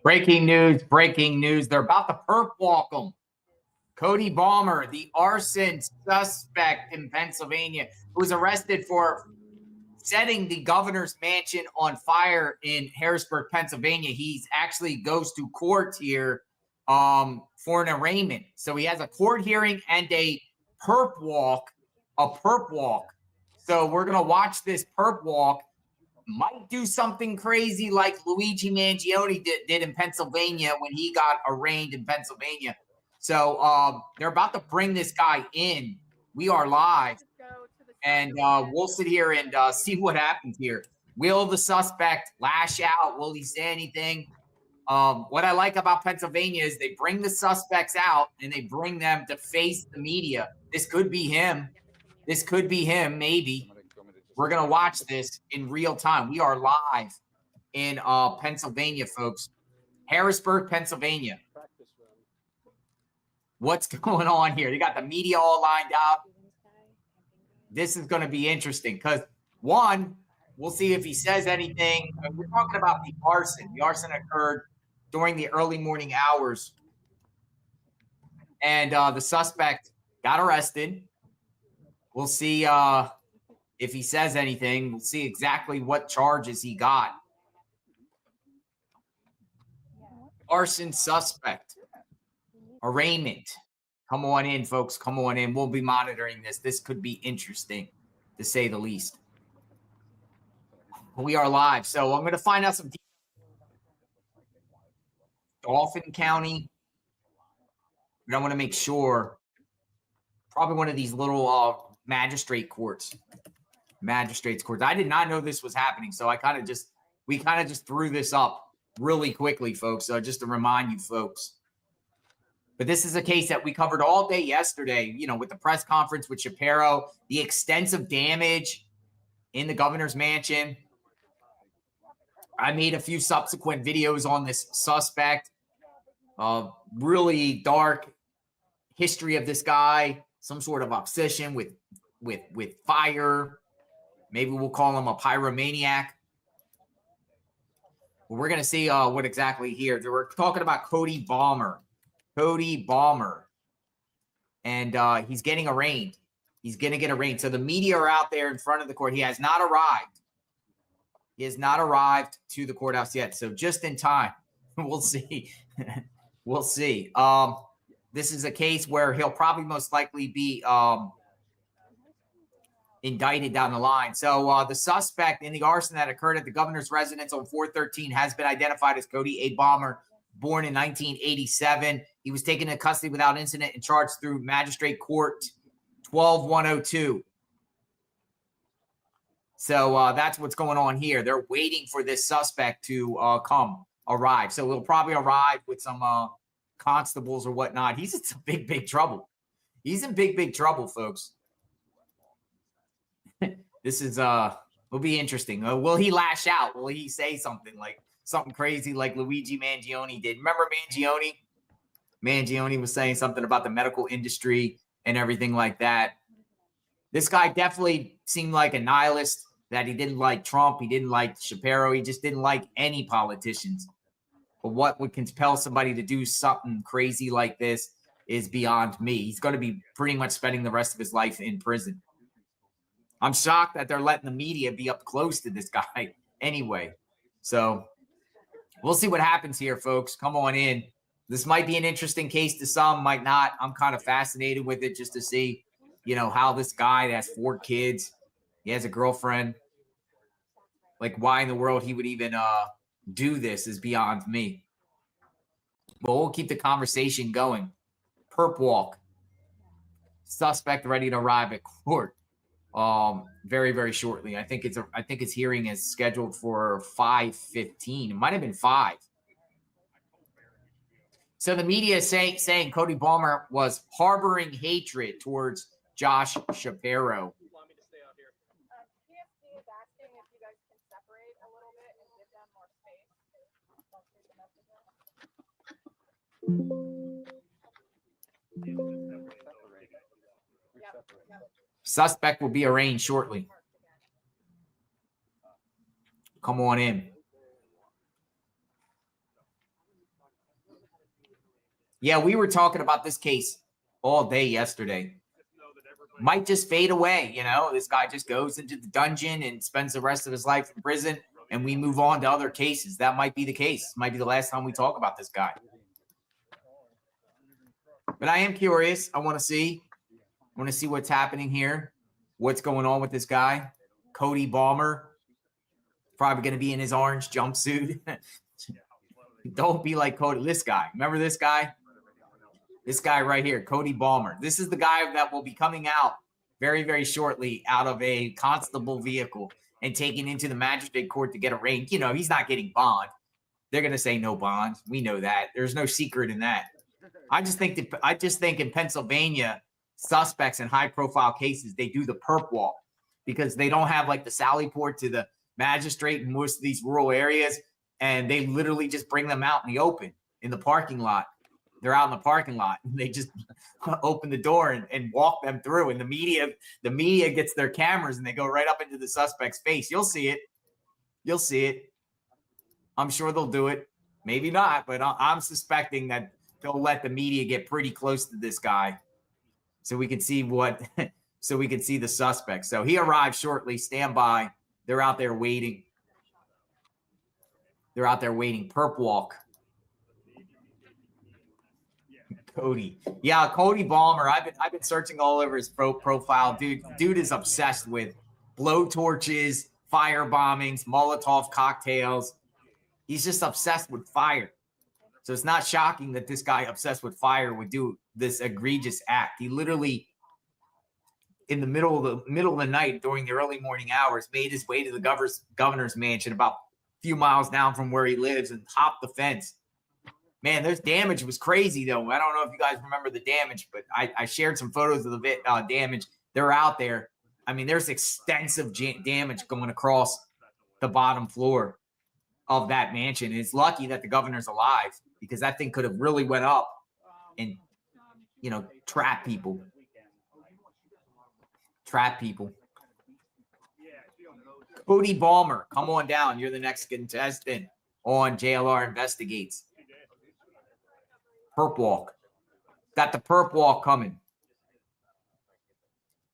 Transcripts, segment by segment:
Breaking news, breaking news. They're about to perp walk him. Cody Balmer, the arson suspect in Pennsylvania, who was arrested for setting the governor's mansion on fire in Harrisburg, Pennsylvania. He's actually goes to court here for an arraignment. So he has a court hearing and a perp walk, So we're going to watch this perp walk. Might do something crazy like Luigi Mangione did in Pennsylvania when he got arraigned in Pennsylvania. So they're about to bring this guy in. We are live. And we'll sit here and see what happens here. Will the suspect lash out? Will he say anything? What I like about Pennsylvania is they bring the suspects out and they bring them to face the media. This could be him. This could be him, maybe. We're going to watch this in real time. We are live in Pennsylvania, folks. Harrisburg, Pennsylvania. What's going on here? They got the media all lined up. This is going to be interesting because, one, we'll see if he says anything. We're talking about the arson. The arson occurred during the early morning hours. And the suspect got arrested. We'll see if he says anything. We'll see exactly what charges he got. Arson suspect. Arraignment. Come on in, folks. Come on in. We'll be monitoring this. This could be interesting, to say the least. We are live. So I'm going to find out some Dauphin County. But I want to make sure. Probably one of these little magistrates courts. I did not know this was happening. So we kind of just threw this up really quickly, folks. So just to remind you folks. But this is a case that we covered all day yesterday, with the press conference with Shapiro, the extensive damage in the governor's mansion. I made a few subsequent videos on this suspect. Really dark history of this guy, some sort of obsession with fire. Maybe we'll call him a pyromaniac. Well, we're going to see what exactly here. We're talking about Cody Balmer. And he's getting arraigned. He's going to get arraigned. So the media are out there in front of the court. He has not arrived. He has not arrived to the courthouse yet. So just in time. We'll see. We'll see. This is a case where he'll probably most likely be indicted down the line. So the suspect in the arson that occurred at the governor's residence on 413 has been identified as Cody A. Balmer, born in 1987. He was taken into custody without incident and charged through Magistrate Court 12102. So that's what's going on here. They're waiting for this suspect to arrive. So he'll probably arrive with some constables or whatnot. He's in some big trouble. He's in big trouble, folks. This is will be interesting. Will he lash out? Will he say something crazy like Luigi Mangione did? Remember Mangione? Mangione was saying something about the medical industry and everything like that. This guy definitely seemed like a nihilist, that he didn't like Trump. He didn't like Shapiro. He just didn't like any politicians. But what would compel somebody to do something crazy like this is beyond me. He's going to be pretty much spending the rest of his life in prison. I'm shocked that they're letting the media be up close to this guy anyway. So we'll see what happens here, folks. Come on in. This might be an interesting case to some, might not. I'm kind of fascinated with it just to see, how this guy that has 4 kids, he has a girlfriend. Like, why in the world he would even do this is beyond me. But we'll keep the conversation going. Perp walk. Suspect ready to arrive at court. Very, very shortly. I think his hearing is scheduled for 5:15. It might have been 5. So the media is saying Cody Balmer was harboring hatred towards Josh Shapiro. You want me to stay out here? PFD is asking if you guys can separate a little bit and give them more space. Suspect will be arraigned shortly. Come on in. Yeah, we were talking about this case all day yesterday. Might just fade away. You know, this guy just goes into the dungeon and spends the rest of his life in prison, and we move on to other cases. That might be the case. Might be the last time we talk about this guy. But I am curious. I want to see what's happening here. What's going on with this guy? Cody Balmer. Probably going to be in his orange jumpsuit. Don't be like Cody. This guy. Remember this guy? This guy right here, Cody Balmer. This is the guy that will be coming out very, very shortly out of a constable vehicle and taken into the magistrate court to get arraigned. You know, he's not getting bond. They're going to say no bond. We know that. There's no secret in that. I just think in Pennsylvania, suspects in high-profile cases, they do the PERP walk because they don't have like the sally port to the magistrate in most of these rural areas, and they literally just bring them out in the open in the parking lot. They're out in the parking lot and they just open the door and walk them through. And the media gets their cameras and they go right up into the suspect's face. You'll see it. You'll see it. I'm sure they'll do it. Maybe not, but I'm suspecting that they'll let the media get pretty close to this guy so we can see so we can see the suspect. So he arrives shortly. Stand by. They're out there waiting. They're out there waiting. PERP walk. Cody. Yeah, Cody Balmer. I've been searching all over his profile. Dude is obsessed with blowtorches, fire bombings, Molotov cocktails. He's just obsessed with fire. So it's not shocking that this guy obsessed with fire would do this egregious act. He literally, in the middle of the night during the early morning hours, made his way to the governor's mansion about a few miles down from where he lives and hopped the fence. Man, there's damage. It was crazy, though. I don't know if you guys remember the damage, but I shared some photos of the damage. They're out there. I mean, there's extensive damage going across the bottom floor of that mansion. And it's lucky that the governor's alive because that thing could have really went up and, you know, trap people. Cody Balmer, come on down. You're the next contestant on JLR Investigates. PERP walk. Got the PERP walk coming.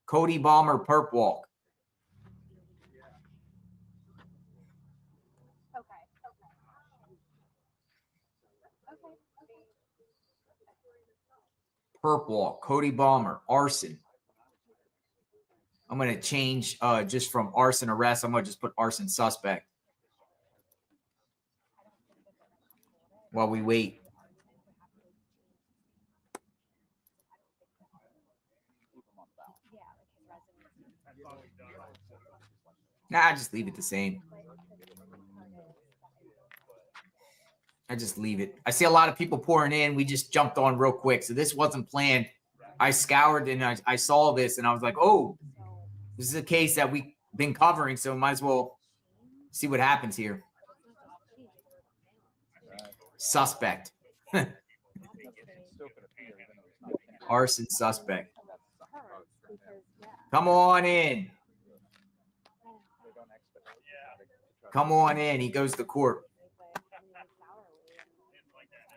Cody Balmer PERP walk. PERP walk. Cody Balmer. Arson. I'm going to change just from arson arrest. I'm going to just put arson suspect while we wait. Nah, I just leave it the same. I just leave it. I see a lot of people pouring in. We just jumped on real quick. So this wasn't planned. I scoured and I saw this and I was like, oh, this is a case that we've been covering. So might as well see what happens here. Suspect. Arson suspect. Come on in. Come on in. He goes to court.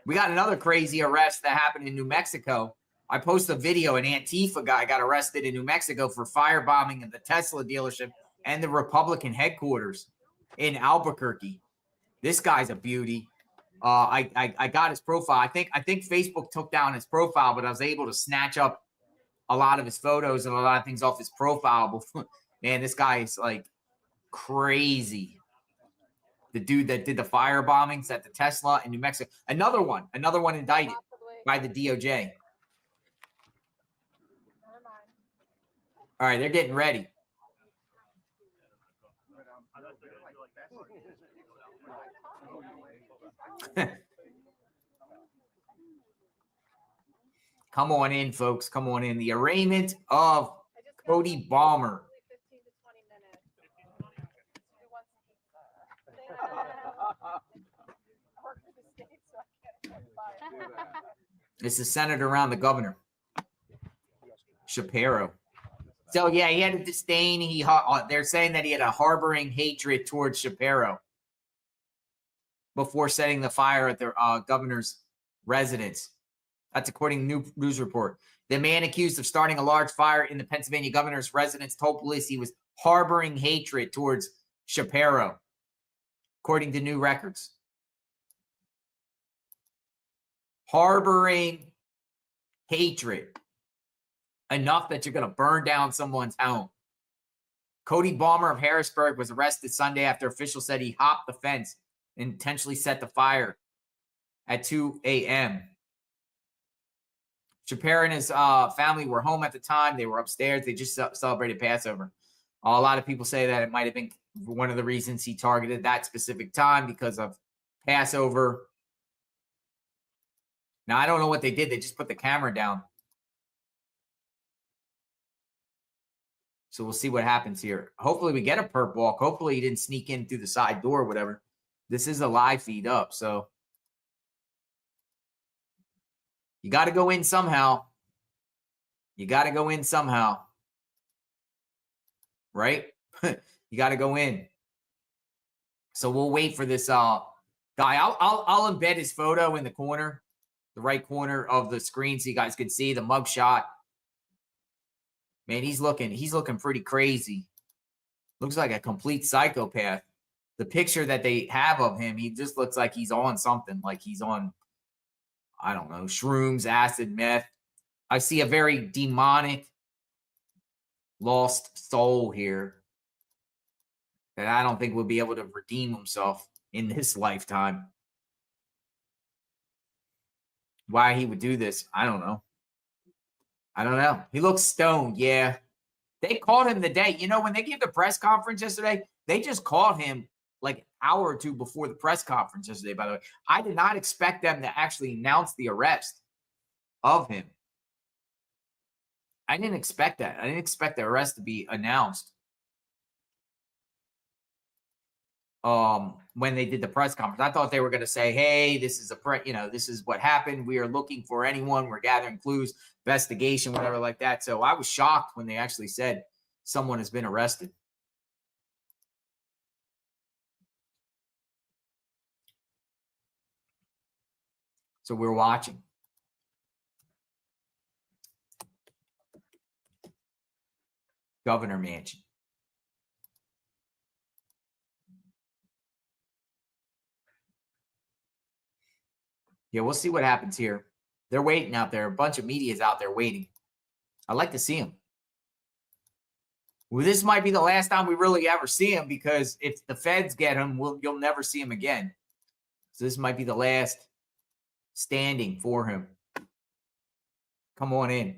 We got another crazy arrest that happened in New Mexico. I posted a video. An Antifa guy got arrested in New Mexico for firebombing at the Tesla dealership and the Republican headquarters in Albuquerque. This guy's a beauty. I got his profile. I think Facebook took down his profile, but I was able to snatch up a lot of his photos and a lot of things off his profile. Man, this guy is like crazy. The dude that did the fire bombings at the Tesla in New Mexico. Another one indicted by the DOJ. All right, they're getting ready. Come on in, folks. Come on in. The arraignment of Cody Balmer. It's the centered around the governor, Shapiro. So yeah, he had a disdain. They're saying that he had a harboring hatred towards Shapiro before setting the fire at the governor's residence. That's according to new news report. The man accused of starting a large fire in the Pennsylvania governor's residence told police he was harboring hatred towards Shapiro, according to new records. Harboring hatred enough that you're going to burn down someone's home. Cody Balmer of Harrisburg was arrested Sunday after officials said he hopped the fence and intentionally set the fire at 2 a.m. Shapiro and his family were home at the time. They were upstairs. They just celebrated Passover. A lot of people say that it might have been one of the reasons he targeted that specific time because of Passover. Now, I don't know what they did. They just put the camera down. So we'll see what happens here. Hopefully we get a perp walk. Hopefully he didn't sneak in through the side door or whatever. This is a live feed up, so you got to go in somehow. You got to go in somehow. Right? You got to go in. So we'll wait for this guy. I'll embed his photo in the corner, the right corner of the screen so you guys can see the mugshot. Man, he's looking pretty crazy. Looks like a complete psychopath. The picture that they have of him, he just looks like he's on something, like he's on, I don't know, shrooms, acid, meth. I see a very demonic, lost soul here that I don't think will be able to redeem himself in this lifetime. Why he would do this, I don't know. I don't know. He looks stoned, yeah. They called him the day. You know, when they gave the press conference yesterday, they just called him like an hour or two before the press conference yesterday, by the way. I did not expect them to actually announce the arrest of him. I didn't expect that. I didn't expect the arrest to be announced when they did the press conference. I thought they were going to say, hey, this is this is what happened. We are looking for anyone. We're gathering clues, investigation, whatever like that. So I was shocked when they actually said someone has been arrested. So we're watching. Governor Mansion. Yeah, we'll see what happens here. They're waiting out there. A bunch of media is out there waiting. I'd like to see him. Well, this might be the last time we really ever see him, because if the feds get him, you'll never see him again. So this might be the last standing for him. Come on in.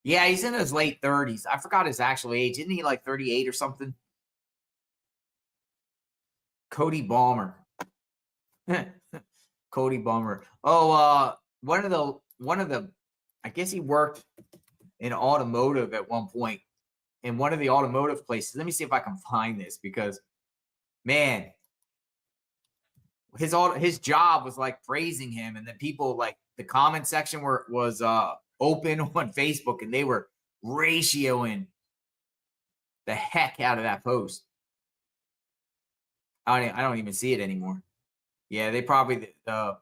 Yeah, he's in his late 30s. I forgot his actual age. Isn't he like 38 or something? Cody Balmer. Cody Balmer. Oh, one of the I guess he worked in automotive at one point in one of the automotive places. Let me see if I can find this, because man, his job was like praising him, and then people, like, the comment section was open on Facebook, and they were ratioing the heck out of that post. I don't even see it anymore. Yeah, they probably the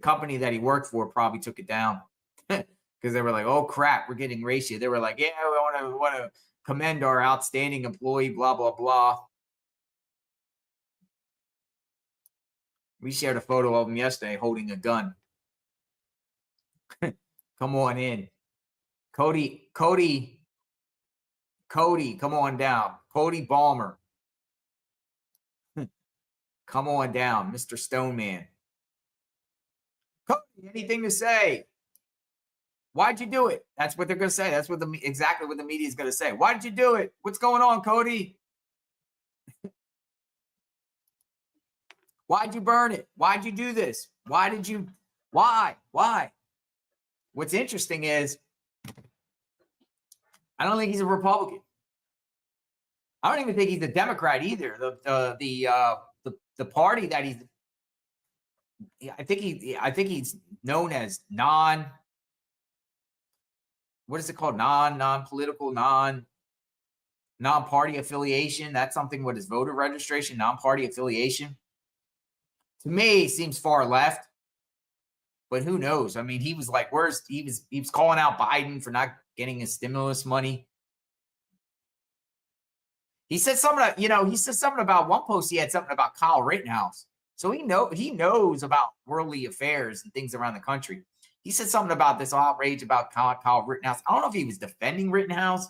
company that he worked for probably took it down because they were like, "Oh crap, we're getting ratio." They were like, "Yeah, we want to commend our outstanding employee." Blah blah blah. We shared a photo of him yesterday holding a gun. Come on in, Cody. Come on down, Cody Balmer. Come on down, Mr. Stoneman. Cody, anything to say? Why'd you do it? That's what they're going to say. That's exactly what the media is going to say. Why did you do it? What's going on, Cody? Why'd you burn it? Why'd you do this? Why? What's interesting is I don't think he's a Republican. I don't even think he's a Democrat either. The party that he's, I think he's known as what is it called? Non-political, non-party affiliation. That's something with his voter registration, non-party affiliation. To me, seems far left. But who knows? I mean, he was like, he was calling out Biden for not getting his stimulus money. He said something, he said something about one post. He had something about Kyle Rittenhouse. So he knows about worldly affairs and things around the country. He said something about this outrage about Kyle Rittenhouse. I don't know if he was defending Rittenhouse,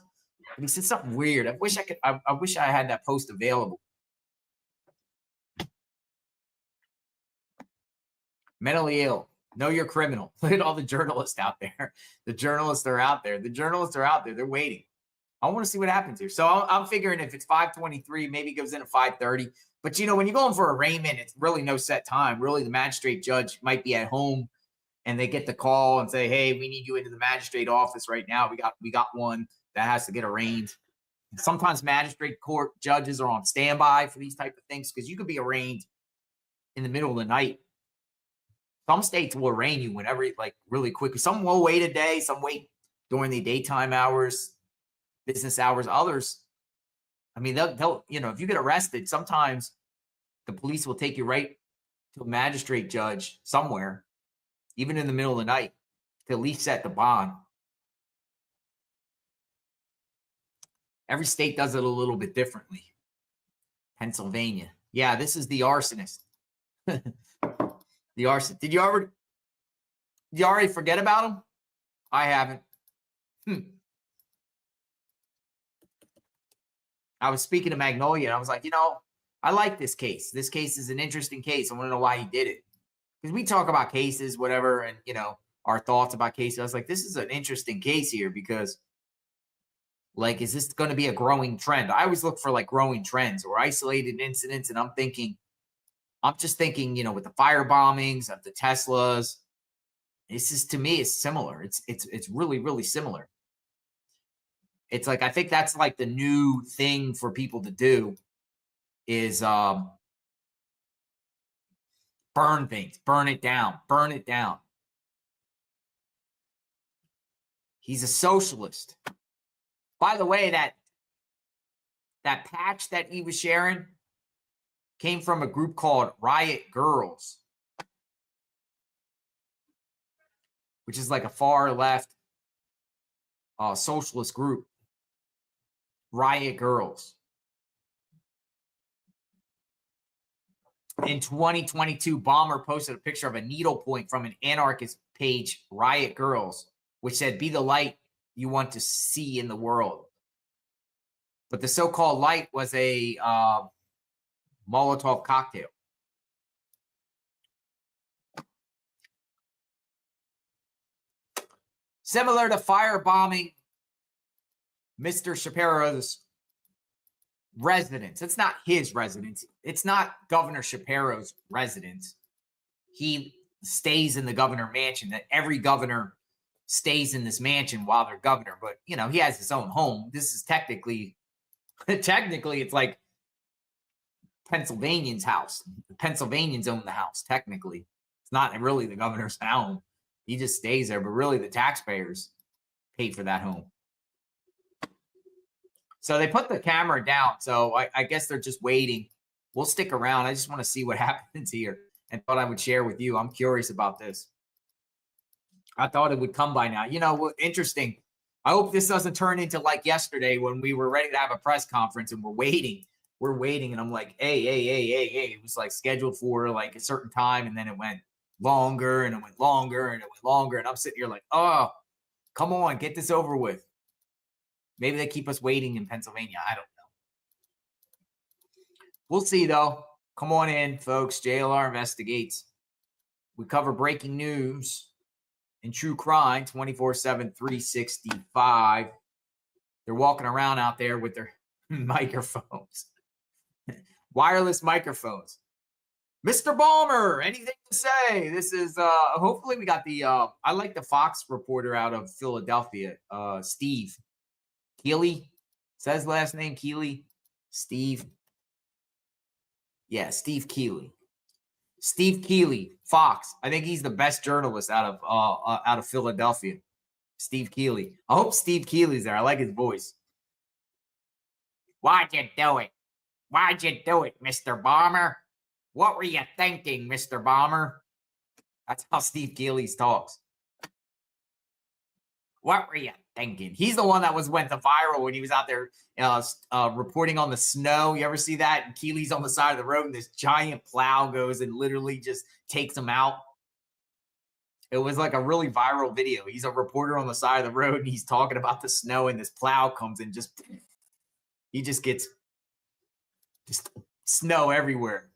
but he said something weird. I wish I had that post available. Mentally ill. Know you're criminal. Look at all the journalists out there. The journalists are out there. They're waiting. I want to see what happens here. So I'm figuring if it's 5:23, maybe it goes in at 5:30. But, when you're going for arraignment, it's really no set time. Really, the magistrate judge might be at home and they get the call and say, hey, we need you into the magistrate office right now. We got one that has to get arraigned. Sometimes magistrate court judges are on standby for these type of things because you could be arraigned in the middle of the night. Some states will arraign you whenever, like really quickly. Some will wait a day. Some wait during the daytime hours, business hours. Others, I mean, they'll if you get arrested, sometimes the police will take you right to a magistrate judge somewhere, even in the middle of the night, to at least set the bond. Every state does it a little bit differently. Pennsylvania. Yeah, this is the arsonist. The arson. Did you already forget about him? I haven't. I was speaking to Magnolia and I was like, I like this case. This case is an interesting case. I want to know why he did it. Because we talk about cases, whatever, and our thoughts about cases. I was like, this is an interesting case here because, like, is this going to be a growing trend? I always look for like growing trends or isolated incidents, and I'm just thinking, with the fire bombings of the Teslas, this is, to me, is similar. It's really, really similar. It's like, I think that's like the new thing for people to do is burn things, burn it down. He's a socialist. By the way, that patch that he was sharing came from a group called Riot Girls, which is like a far left socialist group. Riot Girls. In 2022, Balmer posted a picture of a needlepoint from an anarchist page, Riot Girls, which said, be the light you want to see in the world. But the so-called light was a Molotov cocktail. Similar to firebombing Mr. Shapiro's residence. It's not his residence. It's not Governor Shapiro's residence. He stays in the governor mansion. That every governor stays in this mansion while they're governor. But, he has his own home. This is technically it's like Pennsylvanian's house. The Pennsylvanians own the house, technically. It's not really the governor's home. He just stays there, but really the taxpayers pay for that home. So they put the camera down. So I guess they're just waiting. We'll stick around. I just want to see what happens here and thought I would share with you. I'm curious about this. I thought it would come by now. Interesting. I hope this doesn't turn into like yesterday when we were ready to have a press conference and we're waiting. And I'm like, hey. It was like scheduled for like a certain time. And then it went longer and it went longer and it went longer. And I'm sitting here like, oh, come on, get this over with. Maybe they keep us waiting in Pennsylvania. I don't know. We'll see, though. Come on in, folks. JLR Investigates. We cover breaking news and true crime 24/7, 365. They're walking around out there with their microphones, wireless microphones. Mr. Balmer, anything to say? This is, hopefully we got the, I like the Fox reporter out of Philadelphia, Steve Keeley. Says last name Keeley. Steve. Yeah, Steve Keeley. Steve Keeley, Fox. I think he's the best journalist out of Philadelphia. Steve Keeley. I hope Steve Keeley's there. I like his voice. Why'd you do it? Why'd you do it, Mr. Balmer? What were you thinking, Mr. Balmer? That's how Steve Keeley talks. What were you thinking? He's the one that went viral when he was out there reporting on the snow. You ever see that? And Keeley's on the side of the road and this giant plow goes and literally just takes him out. It was like a really viral video. He's a reporter on the side of the road and he's talking about the snow and this plow comes and he just gets snow everywhere.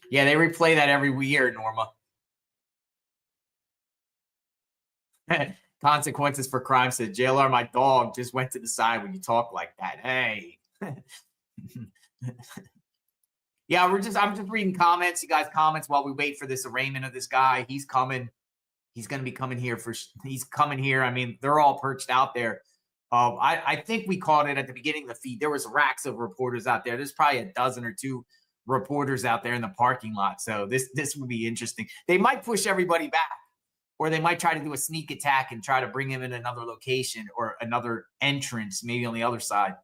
Yeah, they replay that every year, Norma. Consequences for crime said, JLR, my dog just went to the side when you talk like that. Hey. Yeah, I'm just reading comments. You guys comments while we wait for this arraignment of this guy. He's coming. He's going to be coming here he's coming here. I mean, they're all perched out there. I think we called it at the beginning of the feed. There was racks of reporters out there. There's probably a dozen or two reporters out there in the parking lot. So this would be interesting. They might push everybody back, or they might try to do a sneak attack and try to bring him in another location or another entrance, maybe on the other side.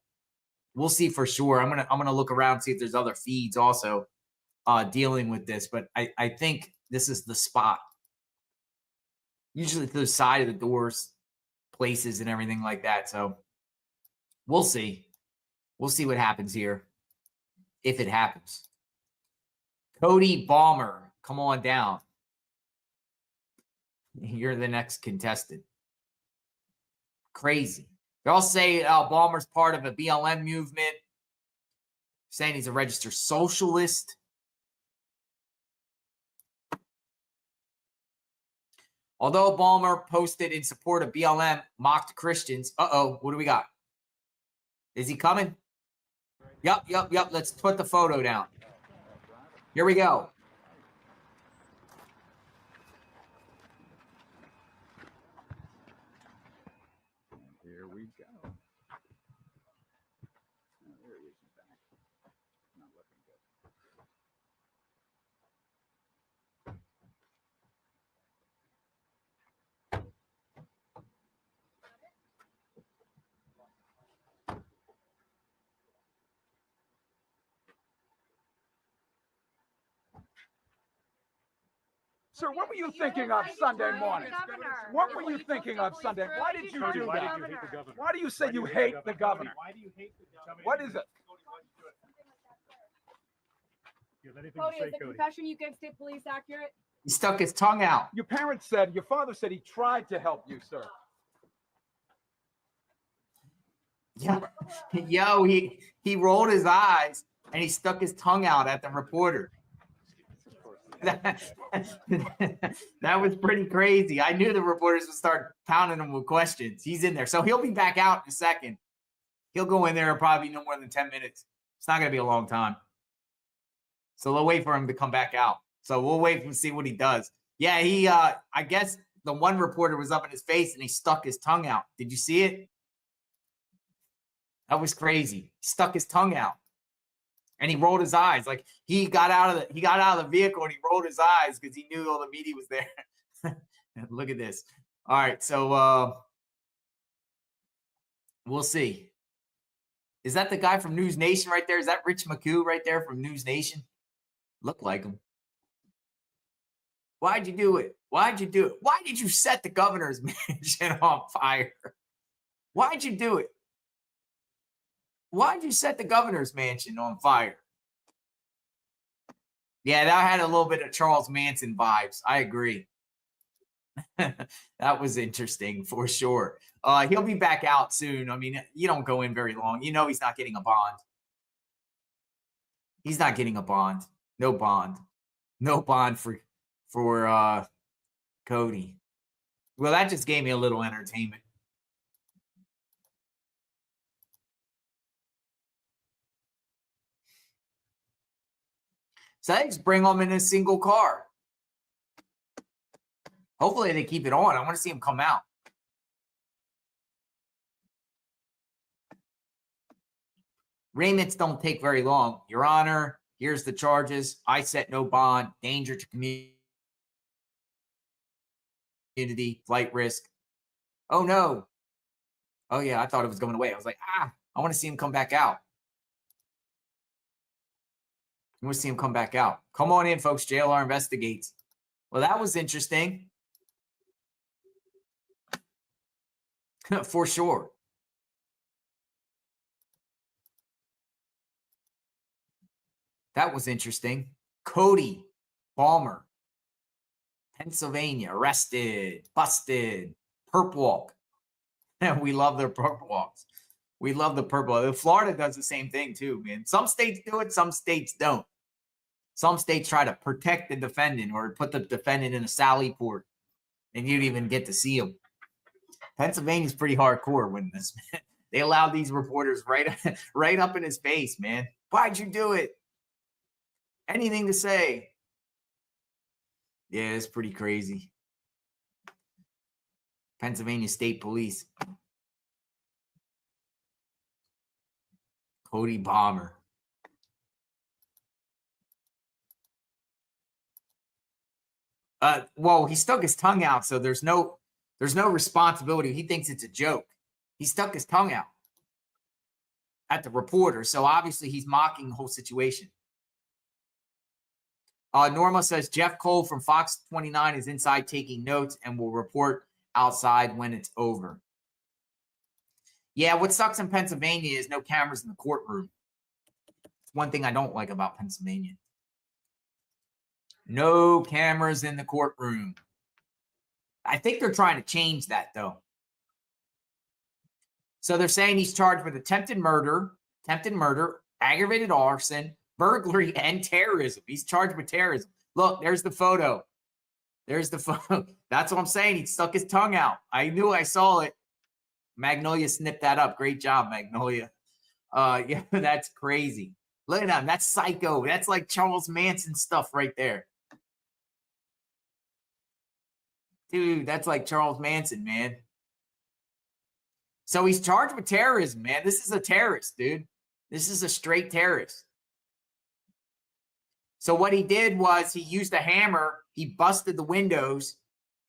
We'll see for sure. I'm gonna look around, see if there's other feeds also dealing with this. But I think this is the spot. Usually to the side of the doors, places, and everything like that. So we'll see. We'll see what happens here, if it happens. Cody Balmer, come on down. You're the next contestant. Crazy. They all say Balmer's part of a BLM movement, saying he's a registered socialist. Although Balmer posted in support of BLM, mocked Christians. Uh-oh, what do we got? Is he coming? Yep. Let's put the photo down. Here we go. Here we go. Oh, there he is. He's back. Not looking good. Sir, what were you thinking of Sunday morning? What were you thinking of Sunday? Why did you do that? Why do you say you hate the governor? Why do you hate the governor? What is it? Cody, is the confession you gave state police accurate? He stuck his tongue out. Your father said he tried to help you, sir. Yeah. Yo, he rolled his eyes and he stuck his tongue out at the reporter. That was pretty crazy. I knew the reporters would start pounding him with questions. He's in there. So he'll be back out in a second. He'll go in there probably no more than 10 minutes. It's not going to be a long time. So they'll wait for him to come back out. So we'll wait and see what he does. Yeah, I guess the one reporter was up in his face and he stuck his tongue out. Did you see it? That was crazy. He stuck his tongue out. And he rolled his eyes. Like he got out of the vehicle and he rolled his eyes because he knew all the media was there. Look at this. All right, so we'll see. Is that the guy from News Nation right there? Is that Rich McHugh right there from News Nation? Look like him. Why'd you do it? Why'd you do it? Why did you set the governor's mansion on fire? Why'd you do it? Why'd you set the governor's mansion on fire? Yeah, that had a little bit of Charles Manson vibes. I agree. That was interesting for sure. He'll be back out soon. I mean, you don't go in very long. You know he's not getting a bond. He's not getting a bond. No bond. No bond for Cody. Well, that just gave me a little entertainment. So they just bring them in a single car. Hopefully they keep it on. I want to see him come out. Arraignments don't take very long. Your Honor, here's the charges. I set no bond. Danger to community. Flight risk. Oh, no. Oh, yeah, I thought it was going away. I was like, I want to see him come back out. We'll see him come back out. Come on in, folks. JLR investigates. Well, that was interesting. For sure. That was interesting. Cody Balmer, Pennsylvania, arrested, busted, PERP walk. We love their PERP walks. We love the PERP walk. Florida does the same thing too, man. Some states do it, some states don't. Some states try to protect the defendant or put the defendant in a sally port, and you don't even get to see him. Pennsylvania's pretty hardcore when this. They allow these reporters right up in his face, man. Why'd you do it? Anything to say? Yeah, it's pretty crazy. Pennsylvania State Police. Cody Balmer. Well, he stuck his tongue out, so there's no responsibility. He thinks it's a joke. He stuck his tongue out at the reporter, so obviously he's mocking the whole situation. Norma says Jeff Cole from Fox 29 is inside taking notes and will report outside when it's over. Yeah, what sucks in Pennsylvania is no cameras in the courtroom. It's one thing I don't like about Pennsylvania. No cameras in the courtroom. I think they're trying to change that, though. So they're saying he's charged with attempted murder, aggravated arson, burglary, and terrorism. He's charged with terrorism. Look, there's the photo. There's the photo. That's what I'm saying. He stuck his tongue out. I knew I saw it. Magnolia snipped that up. Great job, Magnolia. Yeah, that's crazy. Look at that. That's psycho. That's like Charles Manson stuff right there. Dude, that's like Charles Manson, man. So he's charged with terrorism, man. This is a terrorist, dude. This is a straight terrorist. So what he did was he used a hammer. He busted the windows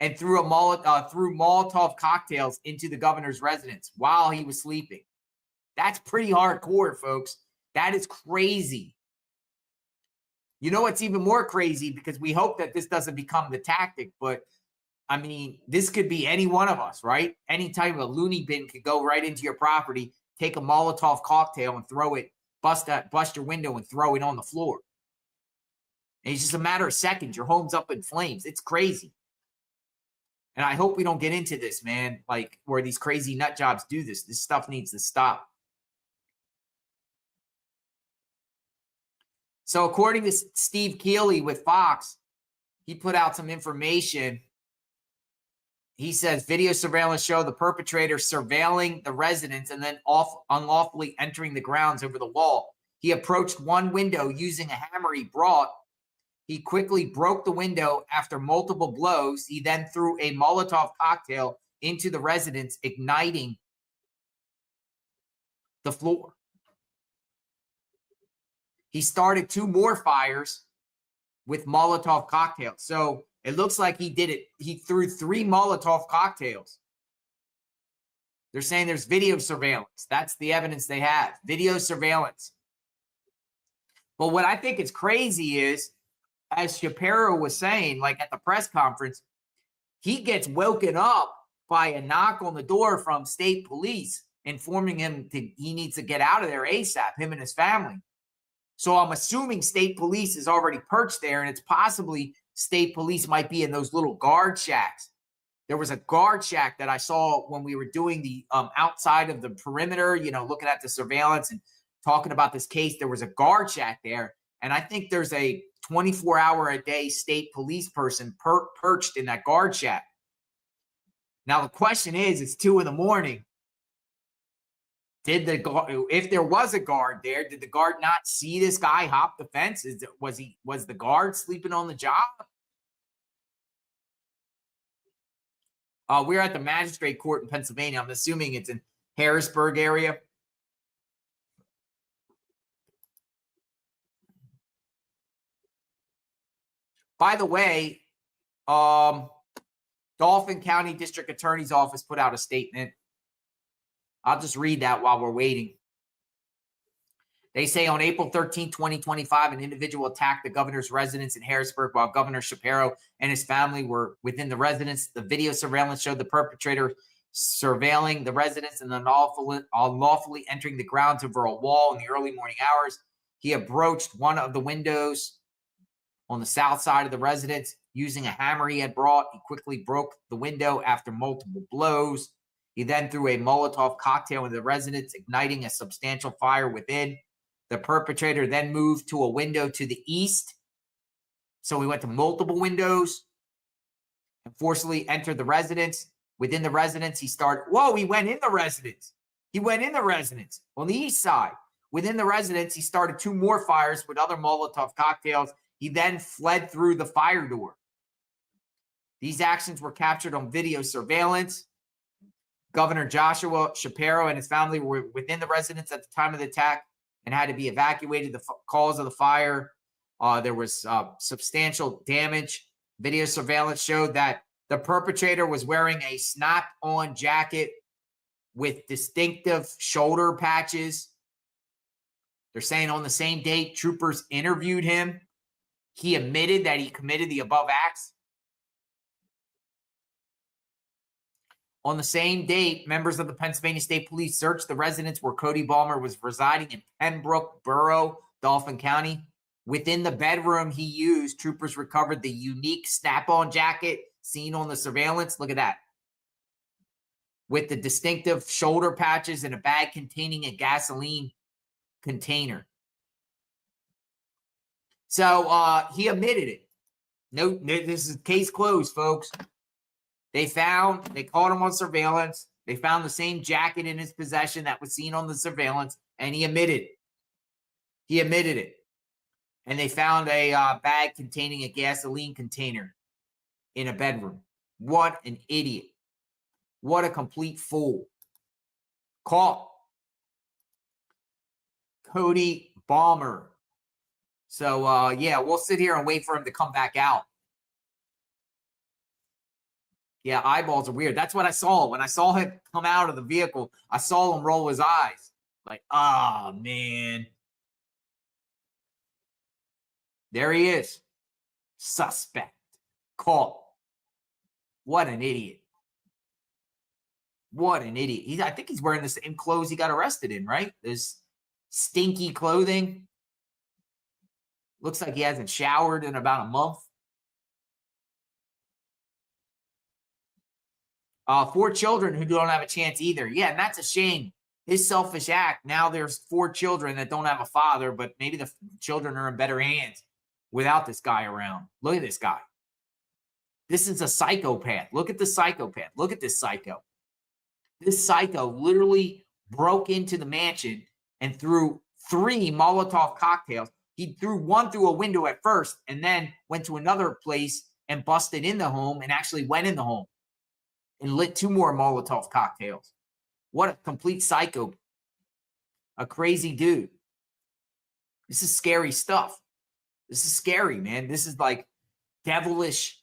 and threw Molotov cocktails into the governor's residence while he was sleeping. That's pretty hardcore, folks. That is crazy. You know what's even more crazy, because we hope that this doesn't become the tactic, but I mean, this could be any one of us, right? Any type of a loony bin could go right into your property, take a Molotov cocktail and throw it, bust your window and throw it on the floor. And it's just a matter of seconds. Your home's up in flames. It's crazy. And I hope we don't get into this, man, like where these crazy nut jobs do this. This stuff needs to stop. So according to Steve Keeley with Fox, he put out some information. He says video surveillance showed the perpetrator surveilling the residence and then unlawfully entering the grounds over the wall. He approached one window using a hammer he brought. He quickly broke the window after multiple blows. He then threw a Molotov cocktail into the residence, igniting the floor. He started 2 more fires with Molotov cocktails. So it looks like he did it. He threw 3 Molotov cocktails. They're saying there's video surveillance. That's the evidence they have. Video surveillance. But what I think is crazy is, as Shapiro was saying, like at the press conference, he gets woken up by a knock on the door from state police informing him he needs to get out of there ASAP, him and his family. So I'm assuming state police is already perched there, and it's possibly state police might be in those little guard shacks. There was a guard shack that I saw when we were doing the outside of the perimeter, you know, looking at the surveillance and talking about this case. There was a guard shack there, and I think there's a 24-hour-a-day state police person perched in that guard shack. Now, the question is, it's 2 a.m. If there was a guard there, did the guard not see this guy hop the fence? Was the guard sleeping on the job? We're at the magistrate court in Pennsylvania. I'm assuming it's in Harrisburg area. By the way, Dauphin County District Attorney's Office put out a statement. I'll just read that while we're waiting. They say on April 13, 2025, an individual attacked the governor's residence in Harrisburg while Governor Shapiro and his family were within the residence. The video surveillance showed the perpetrator surveilling the residence and unlawfully entering the grounds over a wall in the early morning hours. He approached one of the windows on the south side of the residence using a hammer he had brought. He quickly broke the window after multiple blows. He then threw a Molotov cocktail into the residence, igniting a substantial fire within. The perpetrator then moved to a window to the east. So he went to multiple windows and forcibly entered the residence. Within the residence, he started. Whoa, he went in the residence. He went in the residence on the east side. Within the residence, he started 2 more fires with other Molotov cocktails. He then fled through the fire door. These actions were captured on video surveillance. Governor Joshua Shapiro and his family were within the residence at the time of the attack and had to be evacuated. The cause of the fire, there was substantial damage. Video surveillance showed that the perpetrator was wearing a snap-on jacket with distinctive shoulder patches. They're saying on the same date, troopers interviewed him. He admitted that he committed the above acts. On the same date, members of the Pennsylvania State Police searched the residence where Cody Balmer was residing in Pembroke Borough, Dauphin County. Within the bedroom he used, troopers recovered the unique snap-on jacket seen on the surveillance. Look at that. With the distinctive shoulder patches and a bag containing a gasoline container. So he admitted it. No, this is case closed, folks. They caught him on surveillance. They found the same jacket in his possession that was seen on the surveillance, and he admitted it. He admitted it. And they found a bag containing a gasoline container in a bedroom. What an idiot. What a complete fool. Caught. Cody Balmer. So, yeah, we'll sit here and wait for him to come back out. Yeah, eyeballs are weird. That's what I saw. When I saw him come out of the vehicle, I saw him roll his eyes. Like, oh, man. There he is. Suspect. Caught. What an idiot. What an idiot. I think he's wearing the same clothes he got arrested in, right? This stinky clothing. Looks like he hasn't showered in about a month. 4 children who don't have a chance either. Yeah, and that's a shame. His selfish act. Now there's 4 children that don't have a father, but maybe the children are in better hands without this guy around. Look at this guy. This is a psychopath. Look at the psychopath. Look at this psycho. This psycho literally broke into the mansion and threw 3 Molotov cocktails. He threw one through a window at first and then went to another place and busted in the home and actually went in the home and lit 2 more Molotov cocktails. What a complete psycho. A crazy dude. This is scary stuff. This is scary, man. This is like devilish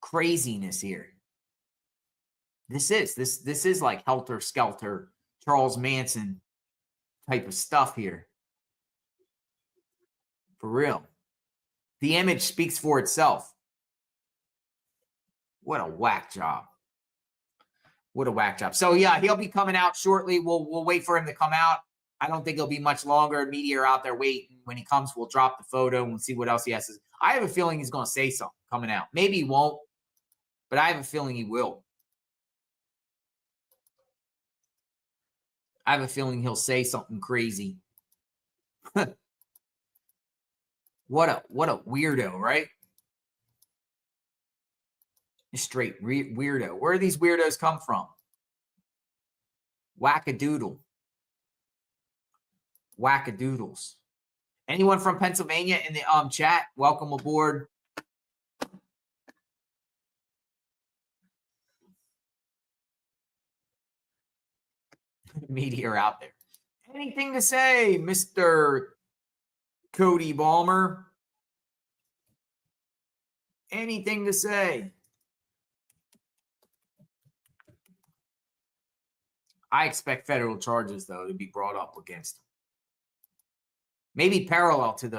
craziness here. This is like Helter Skelter, Charles Manson type of stuff here. For real. The image speaks for itself. What a whack job. What a whack job. So, yeah, he'll be coming out shortly. We'll wait for him to come out. I don't think it'll be much longer. Media are out there waiting. When he comes, we'll drop the photo and we'll see what else he has to say. I have a feeling he's going to say something coming out. Maybe he won't, but I have a feeling he will. I have a feeling he'll say something crazy. What a weirdo, right? Straight weirdo. Where do these weirdos come from? Wackadoodle. Wackadoodles. Anyone from Pennsylvania in the chat? Welcome aboard. Media are out there. Anything to say, Mr. Cody Balmer? Anything to say? I expect federal charges, though, to be brought up against him. maybe parallel to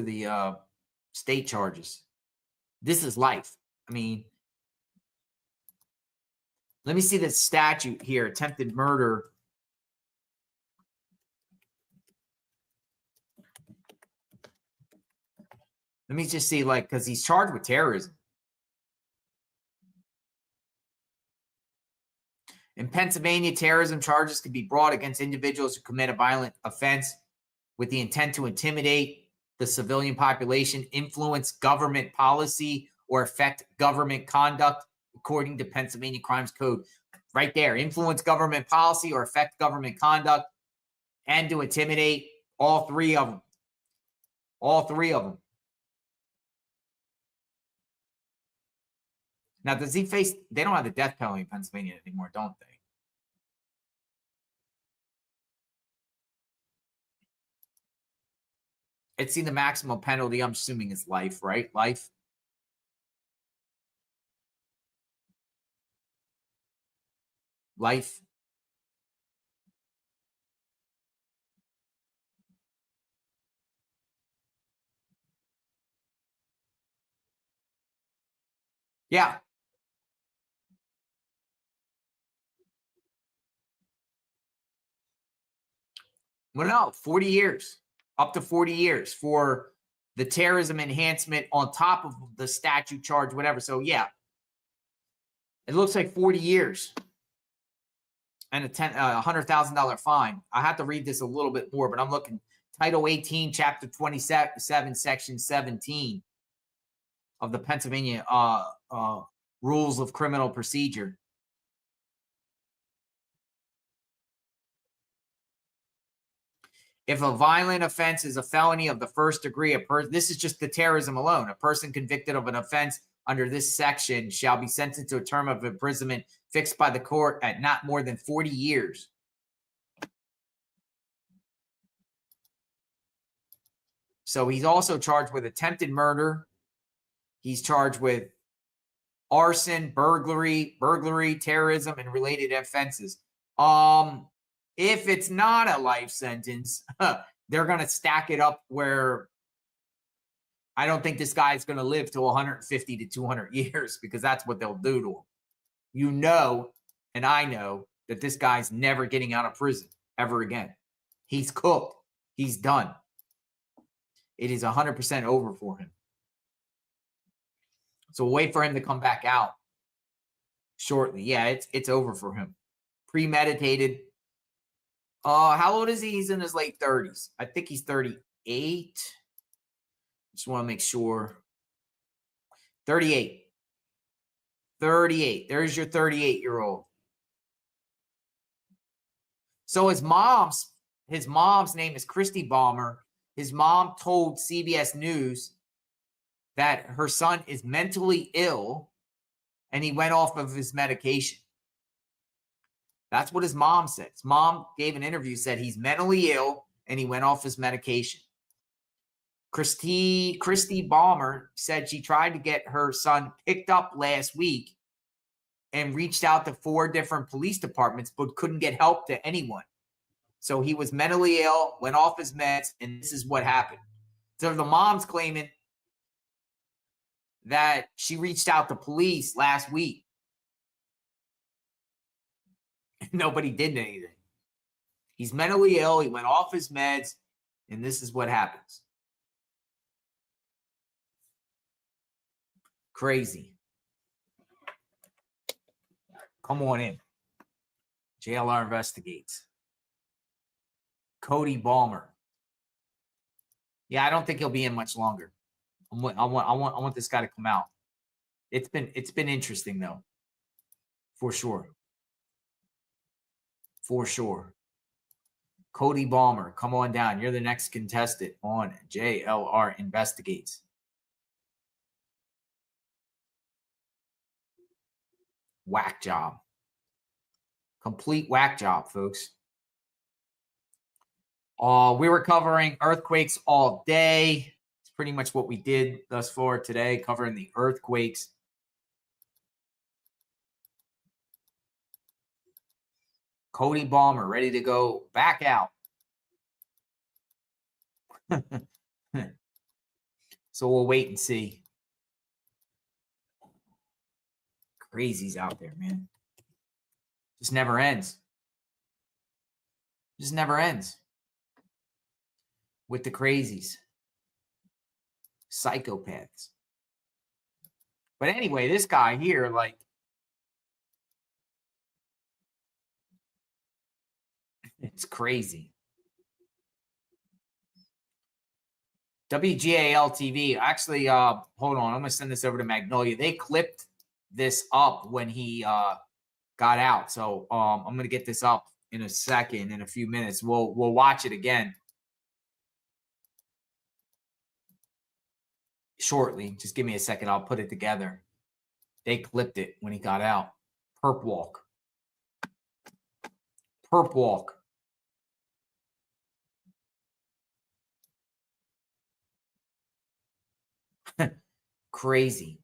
the state charges. This is life. I mean, let me see the statute here. Attempted murder. Let me just see, like, because he's charged with terrorism. In Pennsylvania, terrorism charges can be brought against individuals who commit a violent offense with the intent to intimidate the civilian population, influence government policy, or affect government conduct, according to Pennsylvania Crimes Code. Right there, influence government policy or affect government conduct, and to intimidate. All three of them. All three of them. Now, does he face? They don't have the death penalty in Pennsylvania anymore, don't they? It's the maximum penalty, I'm assuming, is life, right? Life. Life. Yeah. Well, no, 40 years. Up to 40 years for the terrorism enhancement on top of the statute charge, whatever. So, yeah. It looks like 40 years. And a $100,000 fine. I have to read this a little bit more, but I'm looking Title 18, Chapter 27, Section 17 of the Pennsylvania Rules of Criminal Procedure. If a violent offense is a felony of the first degree, this is just the terrorism alone. A person convicted of an offense under this section shall be sentenced to a term of imprisonment fixed by the court at not more than 40 years. So he's also charged with attempted murder. He's charged with arson, burglary, terrorism, and related offenses. If it's not a life sentence, they're going to stack it up where I don't think this guy's going to live to 150 to 200 years because that's what they'll do to him. You know, and I know that this guy's never getting out of prison ever again. He's cooked. He's done. It is 100% over for him. So we'll wait for him to come back out shortly. Yeah, it's over for him. Premeditated. How old is he? He's in his late 30s. I think he's 38. Just want to make sure. 38. 38. There's your 38-year-old. So his mom's name is Cody Balmer. His mom told CBS News that her son is mentally ill and he went off of his medication. That's what his mom said. His mom gave an interview, said he's mentally ill and he went off his medication. Cody Balmer said she tried to get her son picked up last week and reached out to 4 different police departments, but couldn't get help to anyone. So he was mentally ill, went off his meds, and this is what happened. So the mom's claiming that she reached out to police last week. Nobody did anything. He's mentally ill. He went off his meds, and this is what happens. Crazy. Come on in. JLR Investigates. Cody Balmer. Yeah, I don't think he'll be in much longer. I want this guy to come out. It's been interesting though, for sure. For sure. Cody Balmer, come on down. You're the next contestant on JLR Investigates. Whack job. Complete whack job, folks. We were covering earthquakes all day. It's pretty much what we did thus far today, covering the earthquakes. Cody Balmer ready to go back out. So we'll wait and see. Crazies out there, man. Just never ends. Just never ends. With the crazies. Psychopaths. But anyway, this guy here, like, it's crazy. WGAL TV. Actually, hold on. I'm going to send this over to Magnolia. They clipped this up when he got out. So I'm going to get this up in a second, in a few minutes. We'll watch it again shortly. Just give me a second. I'll put it together. They clipped it when he got out. Perp walk. Perp walk. Crazy.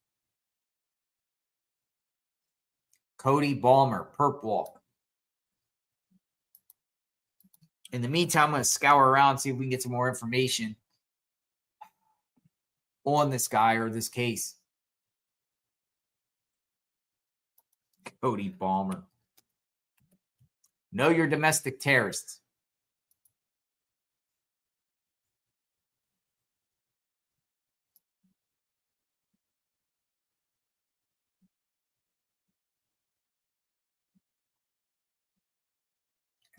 Cody Balmer, perp walk. In the meantime, I'm going to scour around, see if we can get some more information on this guy or this case. Cody Balmer. Know your domestic terrorists.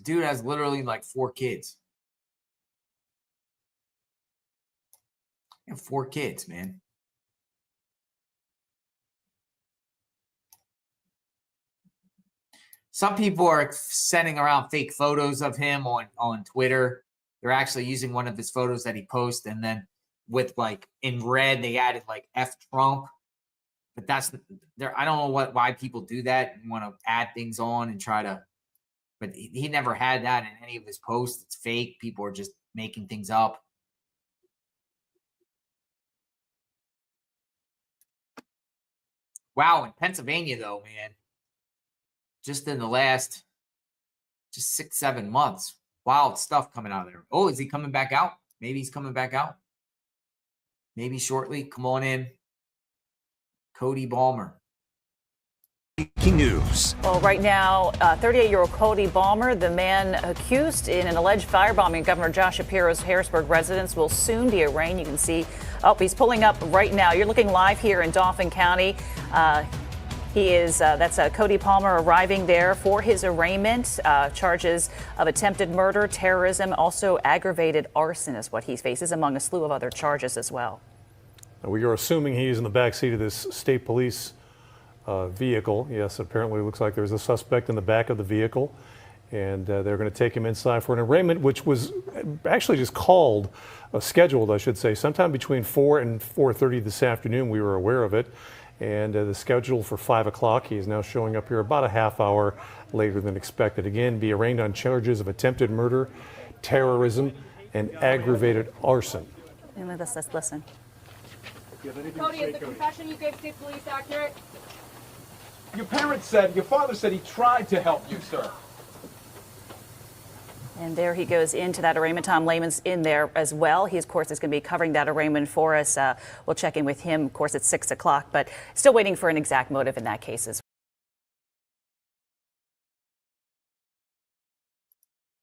Dude has literally like 4 kids. And 4 kids, man. Some people are sending around fake photos of him on Twitter. They're actually using one of his photos that he posts, and then with like in red, they added like F Trump. But that's there. I don't know why people do that and want to add things on and try to. But he never had that in any of his posts. It's fake. People are just making things up. Wow, in Pennsylvania, though, man, just in the last 6-7 months, wild stuff coming out of there. Oh, is he coming back out? Maybe he's coming back out. Maybe shortly. Come on in. Cody Balmer. Breaking news. Well, right now, 38-year-old Cody Balmer, the man accused in an alleged firebombing of Governor Josh Shapiro's Harrisburg residence, will soon be arraigned. You can see, he's pulling up right now. You're looking live here in Dauphin County. That's Cody Balmer arriving there for his arraignment. Charges of attempted murder, terrorism, also aggravated arson is what he faces, among a slew of other charges as well. We are assuming he's in the backseat of this state police vehicle. Yes, apparently it looks like there's a suspect in the back of the vehicle, and they're going to take him inside for an arraignment, which was actually just scheduled, I should say, sometime between 4 and 4:30 this afternoon. We were aware of it, and the schedule for 5 o'clock. He is now showing up here about a half hour later than expected. Again, be arraigned on charges of attempted murder, terrorism, and aggravated arson. And let's listen. Cody, is the confession you gave state police accurate? Your father said he tried to help you, sir. And there he goes into that arraignment. Tom Lehman's in there as well. He, of course, is going to be covering that arraignment for us. We'll check in with him, of course, at 6 o'clock, but still waiting for an exact motive in that case as well.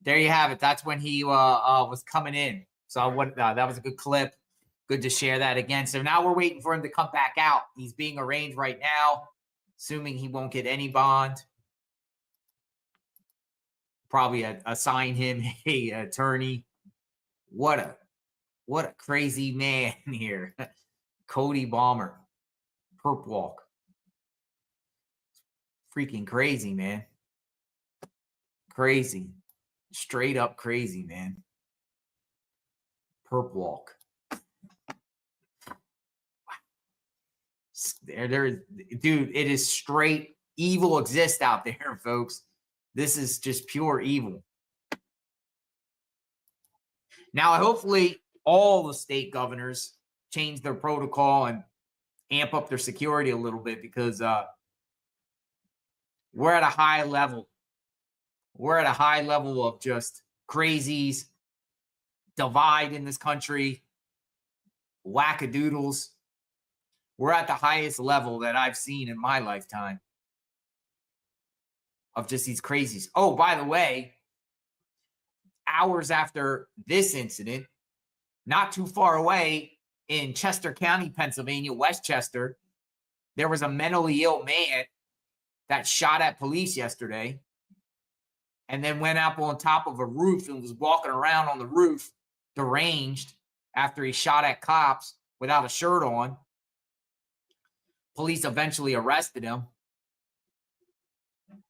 There you have it. That's when he was coming in. So that was a good clip. Good to share that again. So now we're waiting for him to come back out. He's being arraigned right now, assuming he won't get any bond. Probably assign him a attorney. What a crazy man here. Cody Balmer. Perp walk. Freaking crazy, man. Crazy. Straight up crazy, man. Perp walk. Dude, it is straight evil exists out there, folks. This is just pure evil. Now, hopefully, all the state governors change their protocol and amp up their security a little bit, because we're at a high level We're at a high level of just crazies, divide in this country, wackadoodles. We're at the highest level that I've seen in my lifetime of just these crazies. Oh, by the way, hours after this incident, not too far away in Chester County, Pennsylvania, Westchester, there was a mentally ill man that shot at police yesterday and then went up on top of a roof and was walking around on the roof deranged after he shot at cops without a shirt on. Police eventually arrested him.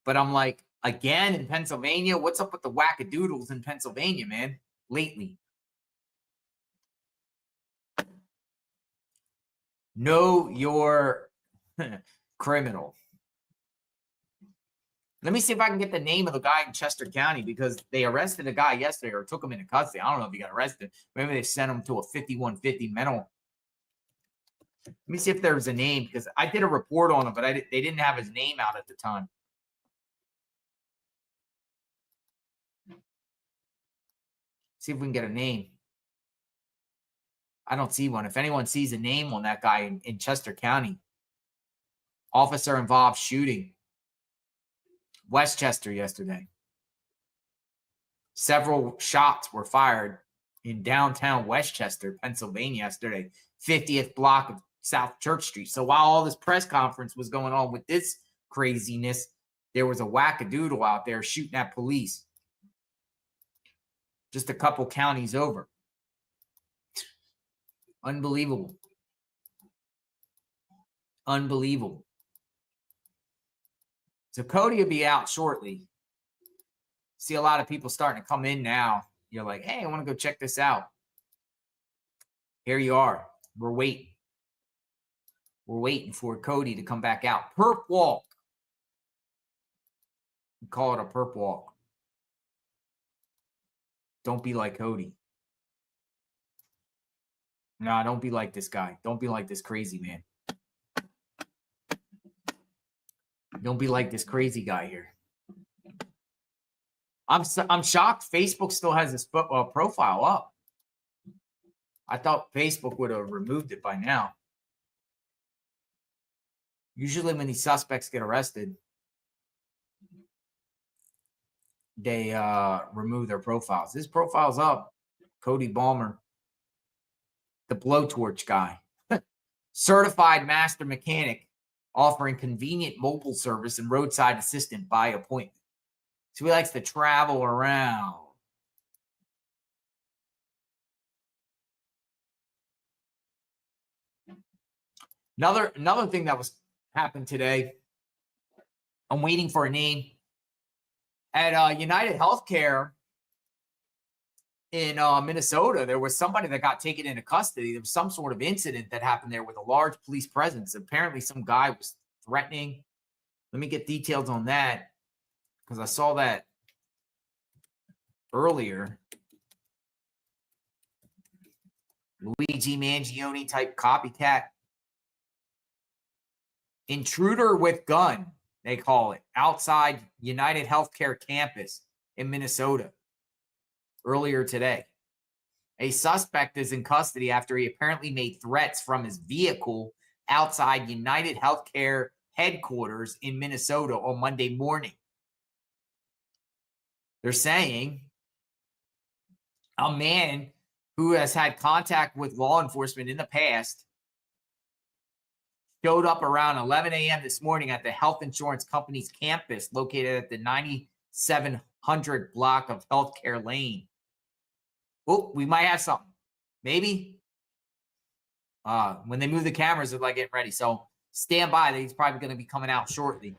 But I'm like, again, in Pennsylvania, what's up with the wackadoodles in Pennsylvania, man, lately? Know your criminal. Let me see if I can get the name of the guy in Chester County, because they arrested a guy yesterday or took him into custody. I don't know if he got arrested. Maybe they sent him to a 5150 mental. Let me see if there's a name, because I did a report on him, but they didn't have his name out at the time. See if we can get a name. I don't see one. If anyone sees a name on that guy in Chester County, officer involved shooting. Westchester yesterday. Several shots were fired in downtown Westchester, Pennsylvania yesterday, 50th block of South Church Street. So while all this press conference was going on with this craziness, there was a wackadoodle out there shooting at police. Just a couple counties over. Unbelievable. Unbelievable. So Cody will be out shortly. See a lot of people starting to come in now. You're like, hey, I want to go check this out. Here you are. We're waiting. We're waiting for Cody to come back out. PERP walk. We call it a PERP walk. Don't be like Cody. No, don't be like this guy. Don't be like this crazy man. Don't be like this crazy guy here. I'm shocked Facebook still has his profile up. I thought Facebook would have removed it by now. Usually when these suspects get arrested, they remove their profiles. His profile's up. Cody Balmer, the blowtorch guy. Certified master mechanic, offering convenient mobile service and roadside assistant by appointment. So he likes to travel around. Another thing that was happened today, I'm waiting for a name. At United Healthcare in Minnesota, there was somebody that got taken into custody. There was some sort of incident that happened there with a large police presence. Apparently some guy was threatening. Let me get details on that, because I saw that earlier. Luigi Mangione type copycat. Intruder with gun, they call it, outside United Healthcare campus in Minnesota earlier today. A suspect is in custody after he apparently made threats from his vehicle outside United Healthcare headquarters in Minnesota on Monday morning. They're saying a man who has had contact with law enforcement in the past showed up around 11 a.m. this morning at the health insurance company's campus located at the 9700 block of Healthcare Lane. Oh, we might have something. Maybe. When they move the cameras, they're like getting ready. So stand by. He's probably going to be coming out shortly.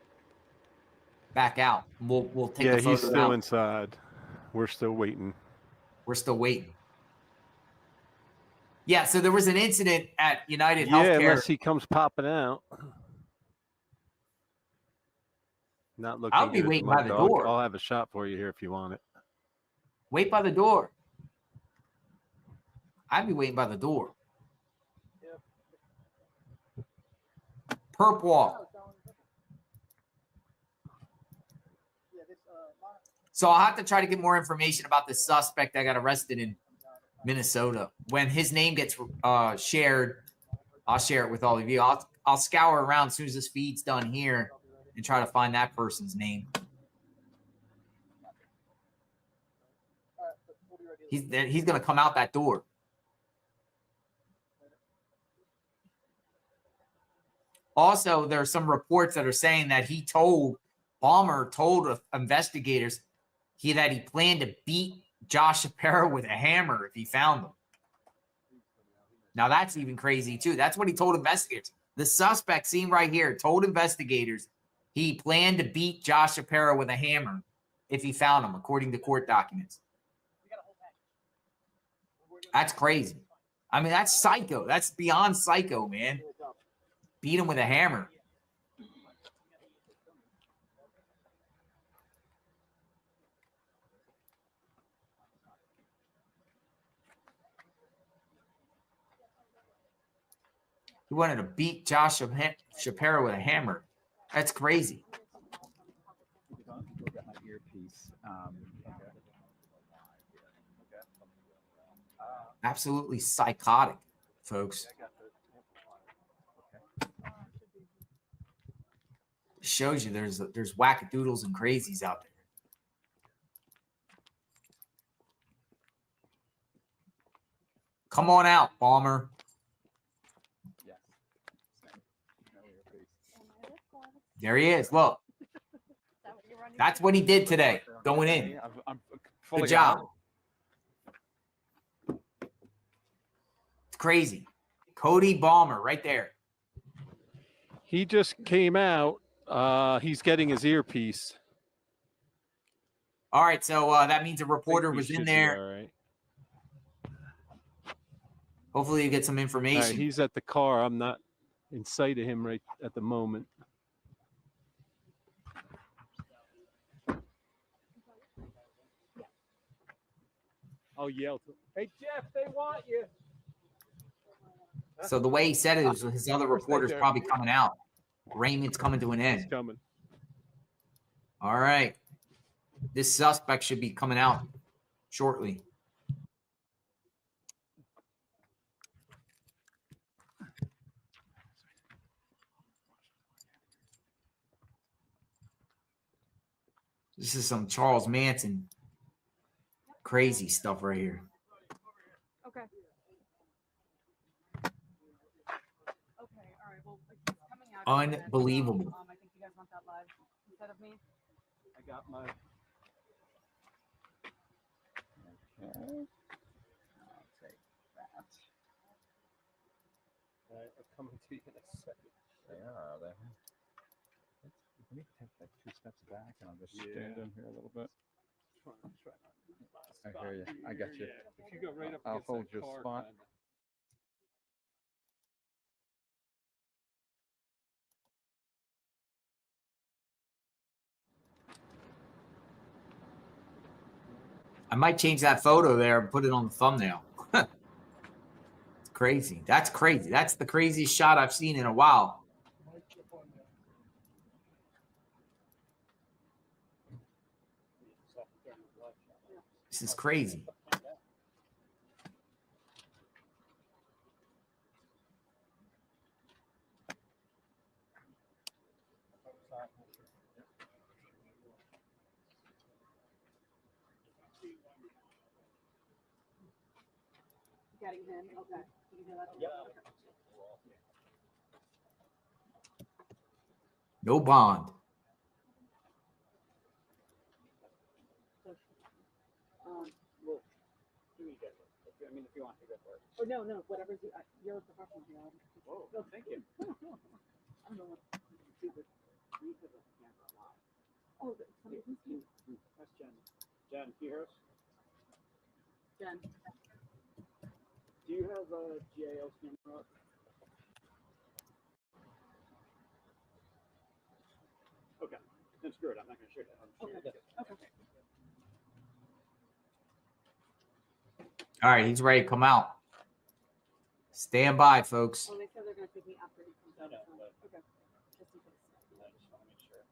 Back out. We'll take the photo. Yeah, he's still out. inside. We're still waiting. We're still waiting. Yeah, so there was an incident at United Yeah, Healthcare. unless he comes popping out. Not looking. I'll be good at waiting by the moment. door. I'll have a shot for you here if you want it. Wait by the door. I'd be waiting by the door. PERP walk. So I'll have to try to get more information about the suspect that got arrested in Minnesota. When his name gets shared, I'll share it with all of you. I'll scour around as soon as this feed's done here and try to find that person's name. He's going to come out that door. Also, there are some reports that are saying that Balmer told investigators that he planned to beat Josh Shapiro with a hammer if he found him. Now, that's even crazy, too. That's what he told investigators. The suspect, seen right here, told investigators he planned to beat Josh Shapiro with a hammer if he found him, according to court documents. That's crazy. I mean, that's psycho. That's beyond psycho, man. Beat him with a hammer. He wanted to beat Josh Shapiro with a hammer. That's crazy. Absolutely psychotic, folks. Shows you there's wackadoodles and crazies out there. Come on out, Balmer. There he is. Look, that's what he did today, going in. Good job. It's crazy. Cody Balmer, right there. He just came out. He's getting his earpiece. All right, so that means a reporter was in there. All right. Hopefully you get some information. All right, he's at the car. I'm not in sight of him right at the moment. I'll yell to him. Hey, Jeff, they want you. So the way he said it was his other reporter's probably coming out. Raymond's coming to an end. He's coming. All right. This suspect should be coming out shortly. This is some Charles Manson crazy stuff right here. Okay. Okay. All right. Well, it's coming out. Unbelievable. I think you guys want that live instead of me. I got my. Okay. I'll take that. I'm coming to you in a second. They are there. Let me take like 2 steps back and I'll just stand in here a little bit. I hear you. I got you. If you go right up I'll against hold that your car, spot. kinda. I might change that photo there and put it on the thumbnail. It's crazy. That's crazy. That's the craziest shot I've seen in a while. This is crazy. Getting him. Okay. You can do that. Yeah. No bond. Well, I mean, if you want to go for it. Oh no, whatever's you're a professional. Whoa, thank you. I don't know what to do with Oh, somebody who's you? That's Jen. Jen, can you hear us? Jen. Do you have a GAL camera up? Okay, then screw it. I'm not going to shoot it. Okay. All right, he's ready to come out. Stand by, folks. Oh, they said they're going to take me after he comes out. Okay. Just in case. I just want to make sure.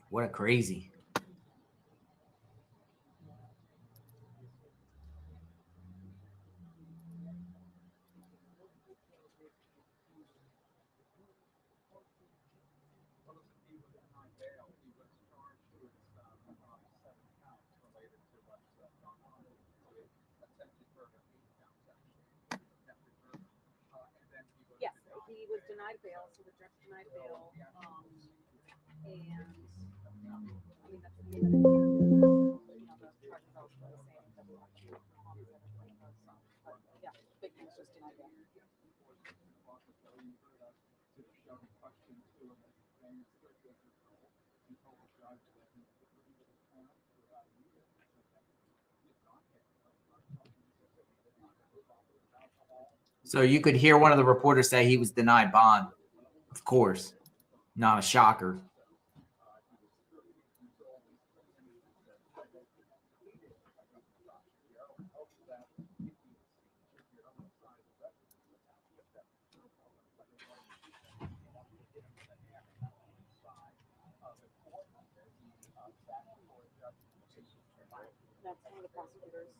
What a crazy. Yes, he was denied bail, so the judge denied bail. And I mean, that's the end of it. You know, the charges are still the same, double homicide, everything else. But yeah, big thing was just denied bail. So you could hear one of the reporters say he was denied bond. Of course, not a shocker. That's one of the prosecutors.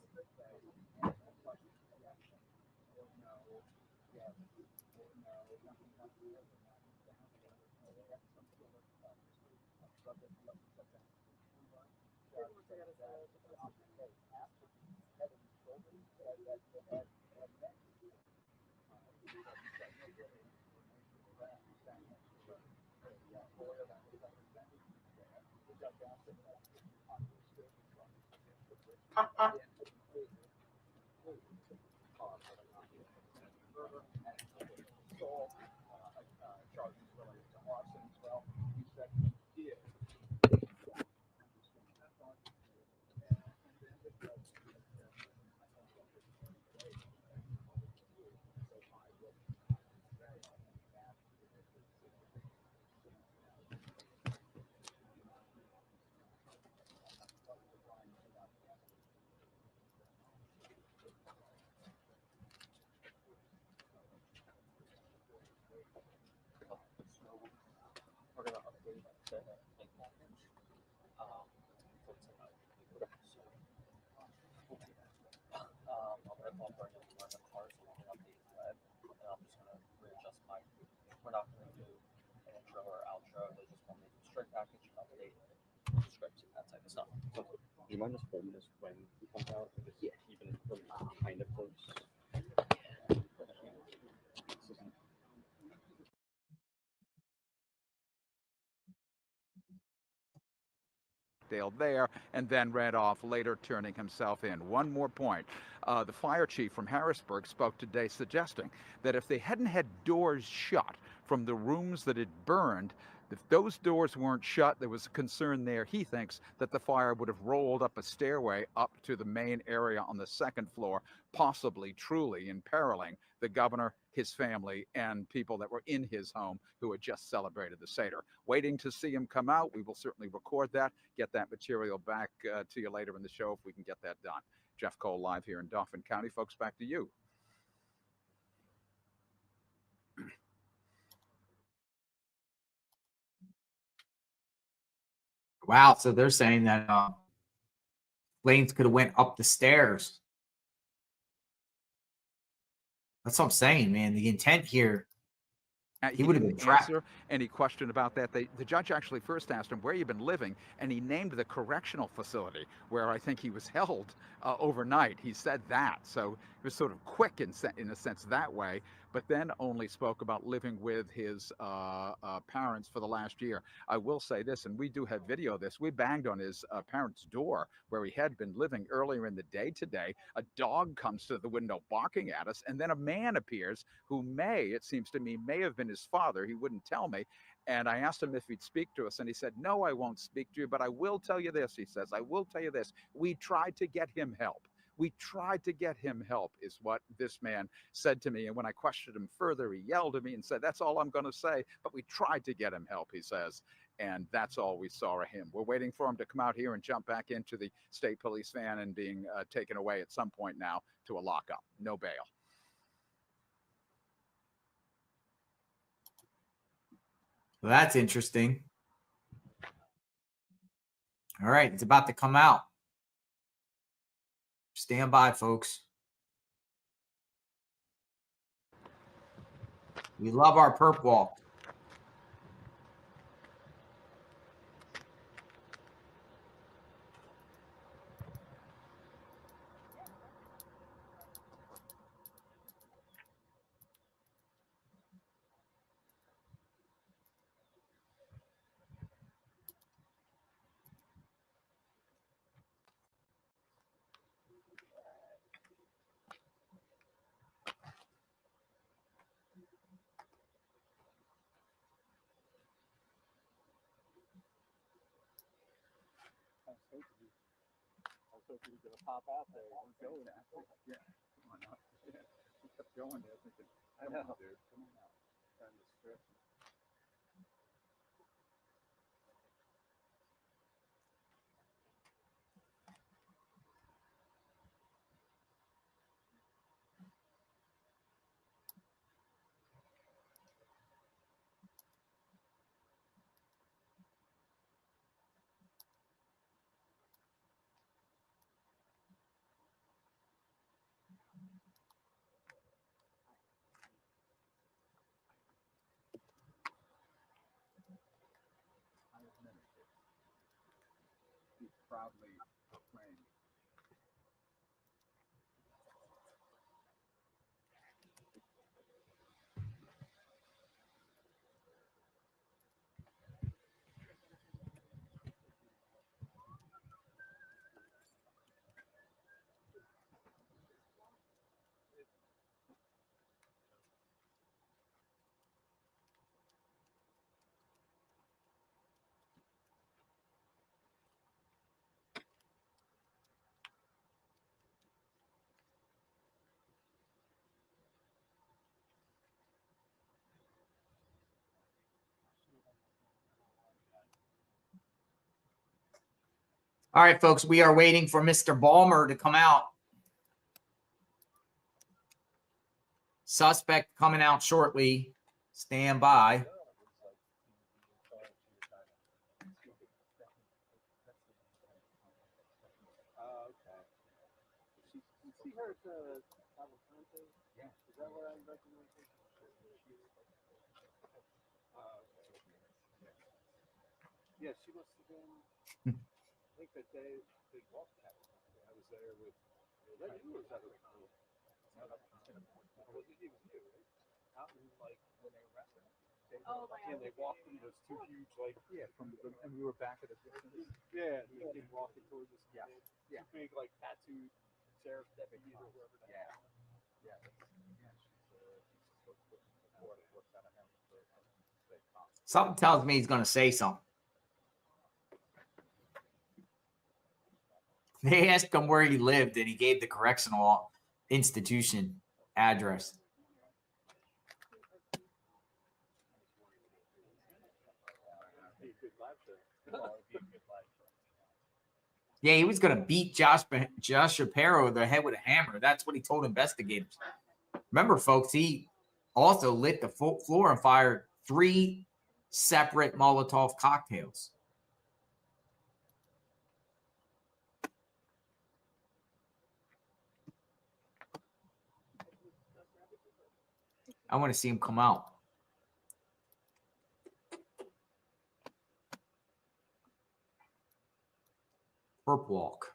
We're not going to do an intro or outro. They just want me to straight package, update, script, that type of stuff. So, do you mind just holding this when he comes out? Yeah. Even kind of close. Dale there, and then ran off, later turning himself in. One more point. The fire chief from Harrisburg spoke today suggesting that if they hadn't had doors shut from the rooms that had burned, if those doors weren't shut, there was a concern there, he thinks, that the fire would have rolled up a stairway up to the main area on the second floor, possibly, truly imperiling the governor, his family, and people that were in his home who had just celebrated the Seder. Waiting to see him come out. We will certainly record that, get that material back to you later in the show if we can get that done. Jeff Cole live here in Dauphin County. Folks, back to you. Wow. So they're saying that flames could have went up the stairs. That's what I'm saying, man. The intent here, he would have been didn't trapped. answer any question about that. The judge actually first asked him where you've been living, and he named the correctional facility where I think he was held overnight. He said that, so it was sort of quick in a sense that way, but then only spoke about living with his parents for the last year. I will say this, and we do have video of this. We banged on his parents' door where he had been living earlier in the day today. A dog comes to the window barking at us, and then a man appears who it seems to me, may have been his father. He wouldn't tell me. And I asked him if he'd speak to us, and he said, "No, I won't speak to you, but I will tell you this," he says. "I will tell you this. We tried to get him help. We tried to get him help," is what this man said to me. And when I questioned him further, he yelled at me and said, "That's all I'm going to say, but we tried to get him help," he says. And that's all we saw of him. We're waiting for him to come out here and jump back into the state police van and being taken away at some point now to a lockup. No bail. Well, that's interesting. All right, it's about to come out. Stand by, folks. We love our perp walk. I was hoping he was gonna pop out there. He was going. Yeah, come on up. Yeah, he kept going there, thinking, I know, dude, come on out. Trying to stress him. He's proudly proclaimed. All right, folks, we are waiting for Mr. Balmer to come out. Suspect coming out shortly. Stand by. Okay. You see her at the Cavalcante? Yeah. Is that where I recognize her? Yeah, she must have been. I think that day they walked Cavalcante. I was there with. Was that you or was that her? Was it you? Right? Out in like when they arrested him. Oh, my Yeah, they walked through those two huge like. Yeah, and we were back at the distance. Yeah, and they came walking towards us. Yeah. Yeah. Two big like tattooed sheriff's deputies or whoever. Yeah. Yeah. Something tells me he's going to say something. They asked him where he lived, and he gave the correctional institution address. Yeah, he was going to beat Josh Shapiro in the head with a hammer. That's what he told investigators. Remember, folks, he also lit the floor on fire 3 separate Molotov cocktails. I want to see him come out. Perp walk.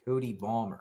Cody Balmer.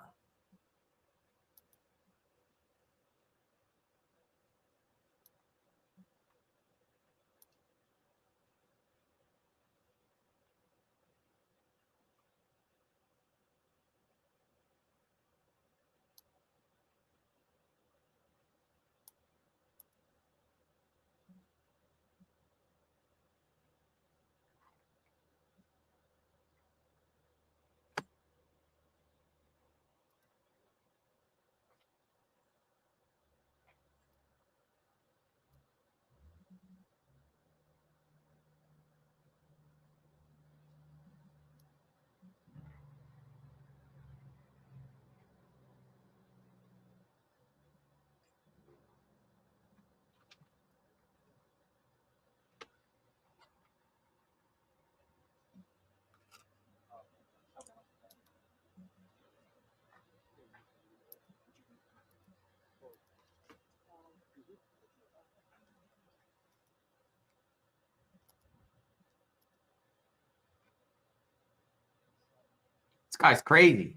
Guy's crazy.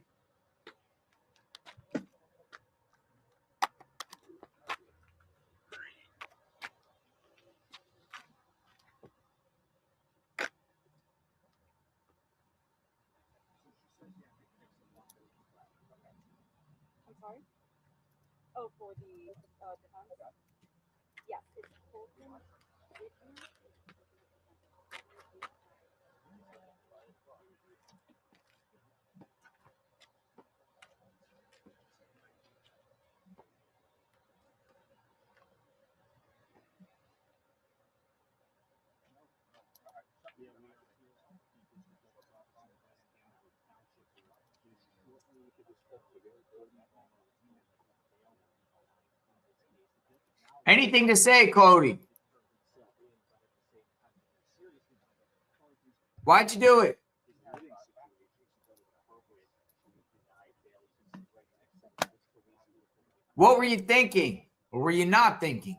I'm sorry? Oh, for the defense? Yes, it's Colton Whitney. Anything to say, Cody? Why'd you do it? What were you thinking? Or were you not thinking?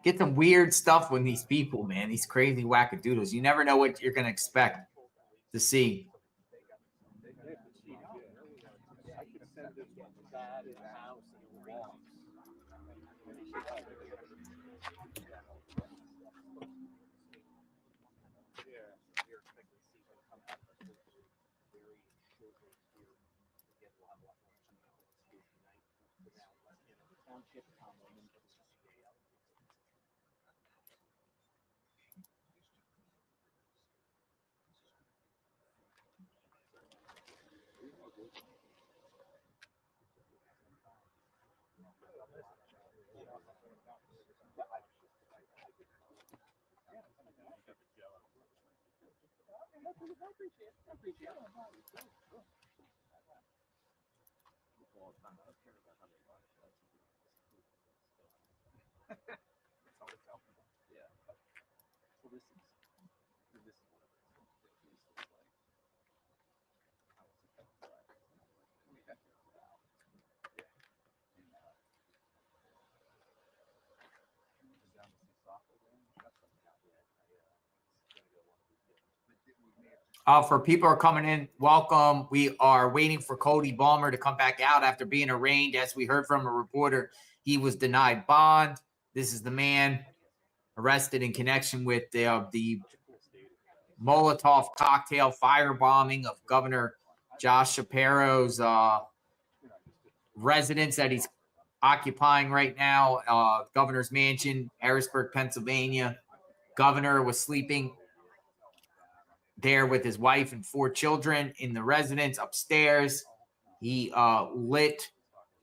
Get some weird stuff with these people, man. These crazy wackadoodles. You never know what you're going to expect to see. For people who are coming in, welcome. We are waiting for Cody Balmer to come back out after being arraigned. As we heard from a reporter, he was denied bond. This is the man arrested in connection with the Molotov cocktail firebombing of Governor Josh Shapiro's residence that he's occupying right now, Governor's Mansion, Harrisburg, Pennsylvania. Governor was sleeping there with his wife and 4 children in the residence upstairs. He lit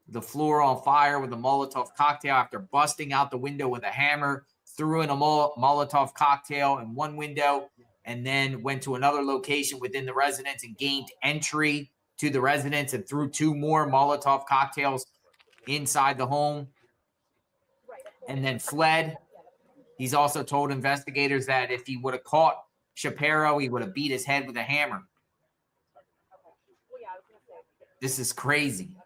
the floor on fire with a Molotov cocktail after busting out the window with a hammer, threw in a Molotov cocktail in one window, and then went to another location within the residence and gained entry to the residence and threw 2 more Molotov cocktails inside the home and then fled. He's also told investigators that if he would have caught Shapiro, he would have beat his head with a hammer. This is crazy.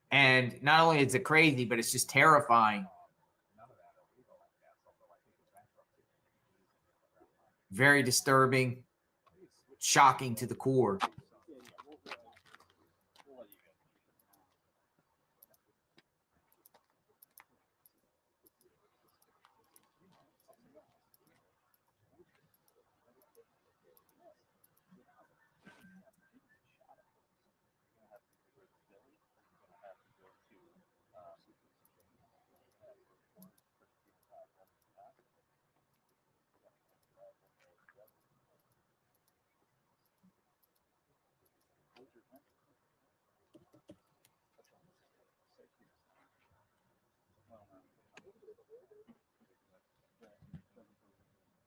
And not only is it crazy, but it's just terrifying. Very disturbing, shocking to the core.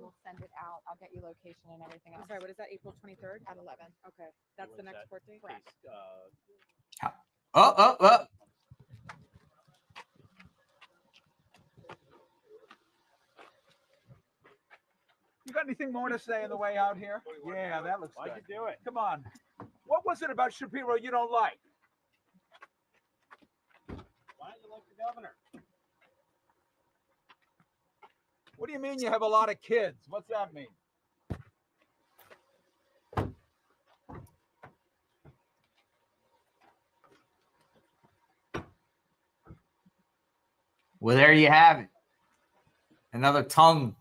will send it out. I'll get you location and everything I'm else. sorry, what is that, April 23rd? At 11. Okay, that's the next court date? Correct. Oh. You got anything more to say on the way out here? Yeah, that looks good. Why'd you do it? Come on. What was it about Shapiro you don't like? Why don't you like the governor? What do you mean you have a lot of kids? What's that mean? Well, there you have it. Another tongue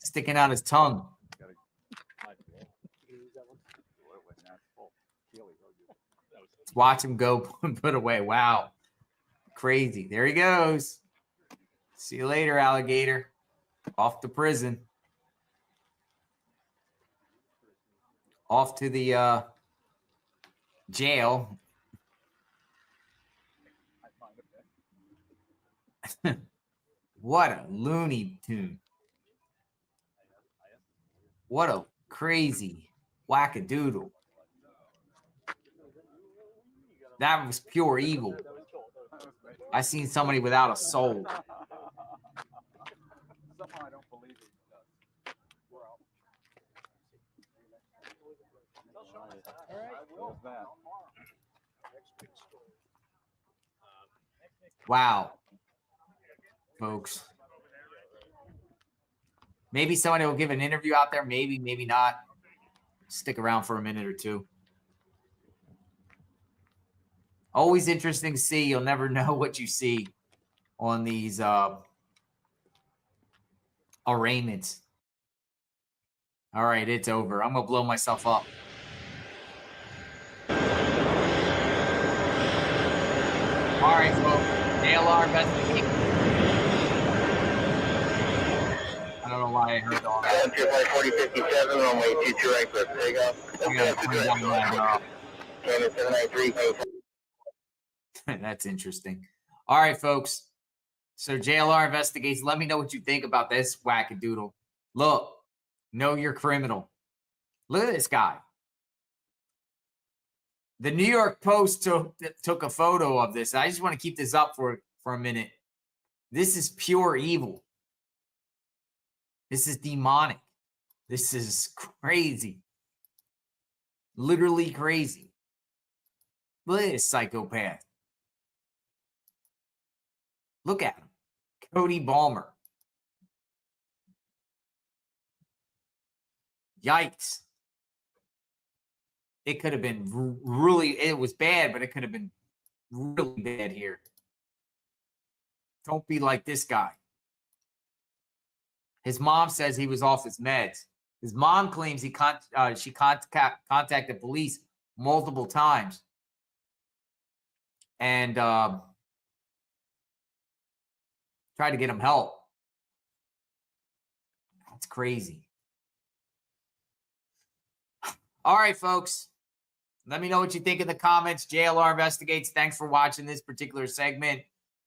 sticking out his tongue. Let's watch him go put away. Wow. Crazy. There he goes. See you later, alligator. Off to prison. Off to the jail. What a Looney Tune. What a crazy wackadoodle. That was pure evil. I seen somebody without a soul. Somehow I don't believe it does. All right. Wow. Folks. Maybe somebody will give an interview out there. Maybe, maybe not. Stick around for a minute or two. Always interesting to see. You'll never know what you see on these arraignments. All right, it's over. I'm going to blow myself up. All right, folks. ALR investigation. I don't know why I heard all that. 4057, runway 22 right for takeoff. I gotta turn down that. Cannon 793. That's interesting. All right, folks. So JLR investigates. Let me know what you think about this wackadoodle. Look, know your criminal. Look at this guy. The New York Post took a photo of this. I just want to keep this up for a minute. This is pure evil. This is demonic. This is crazy. Literally crazy. Look at this psychopath. Look at him. Cody Balmer. Yikes. It could have been really, it was bad, but it could have been really bad here. Don't be like this guy. His mom says he was off his meds. His mom claims she contacted police multiple times. And tried to get him help. That's crazy. All right, folks. Let me know what you think in the comments. JLR Investigates. Thanks for watching this particular segment.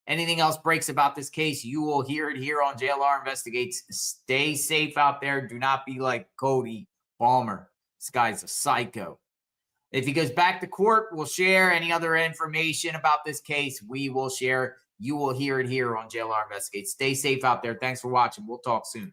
Anything else breaks about this case, you will hear it here on JLR Investigates. Stay safe out there. Do not be like Cody Balmer. This guy's a psycho. If he goes back to court, we'll share any other information about this case. We will share. You will hear it here on JLR Investigates. Stay safe out there. Thanks for watching. We'll talk soon.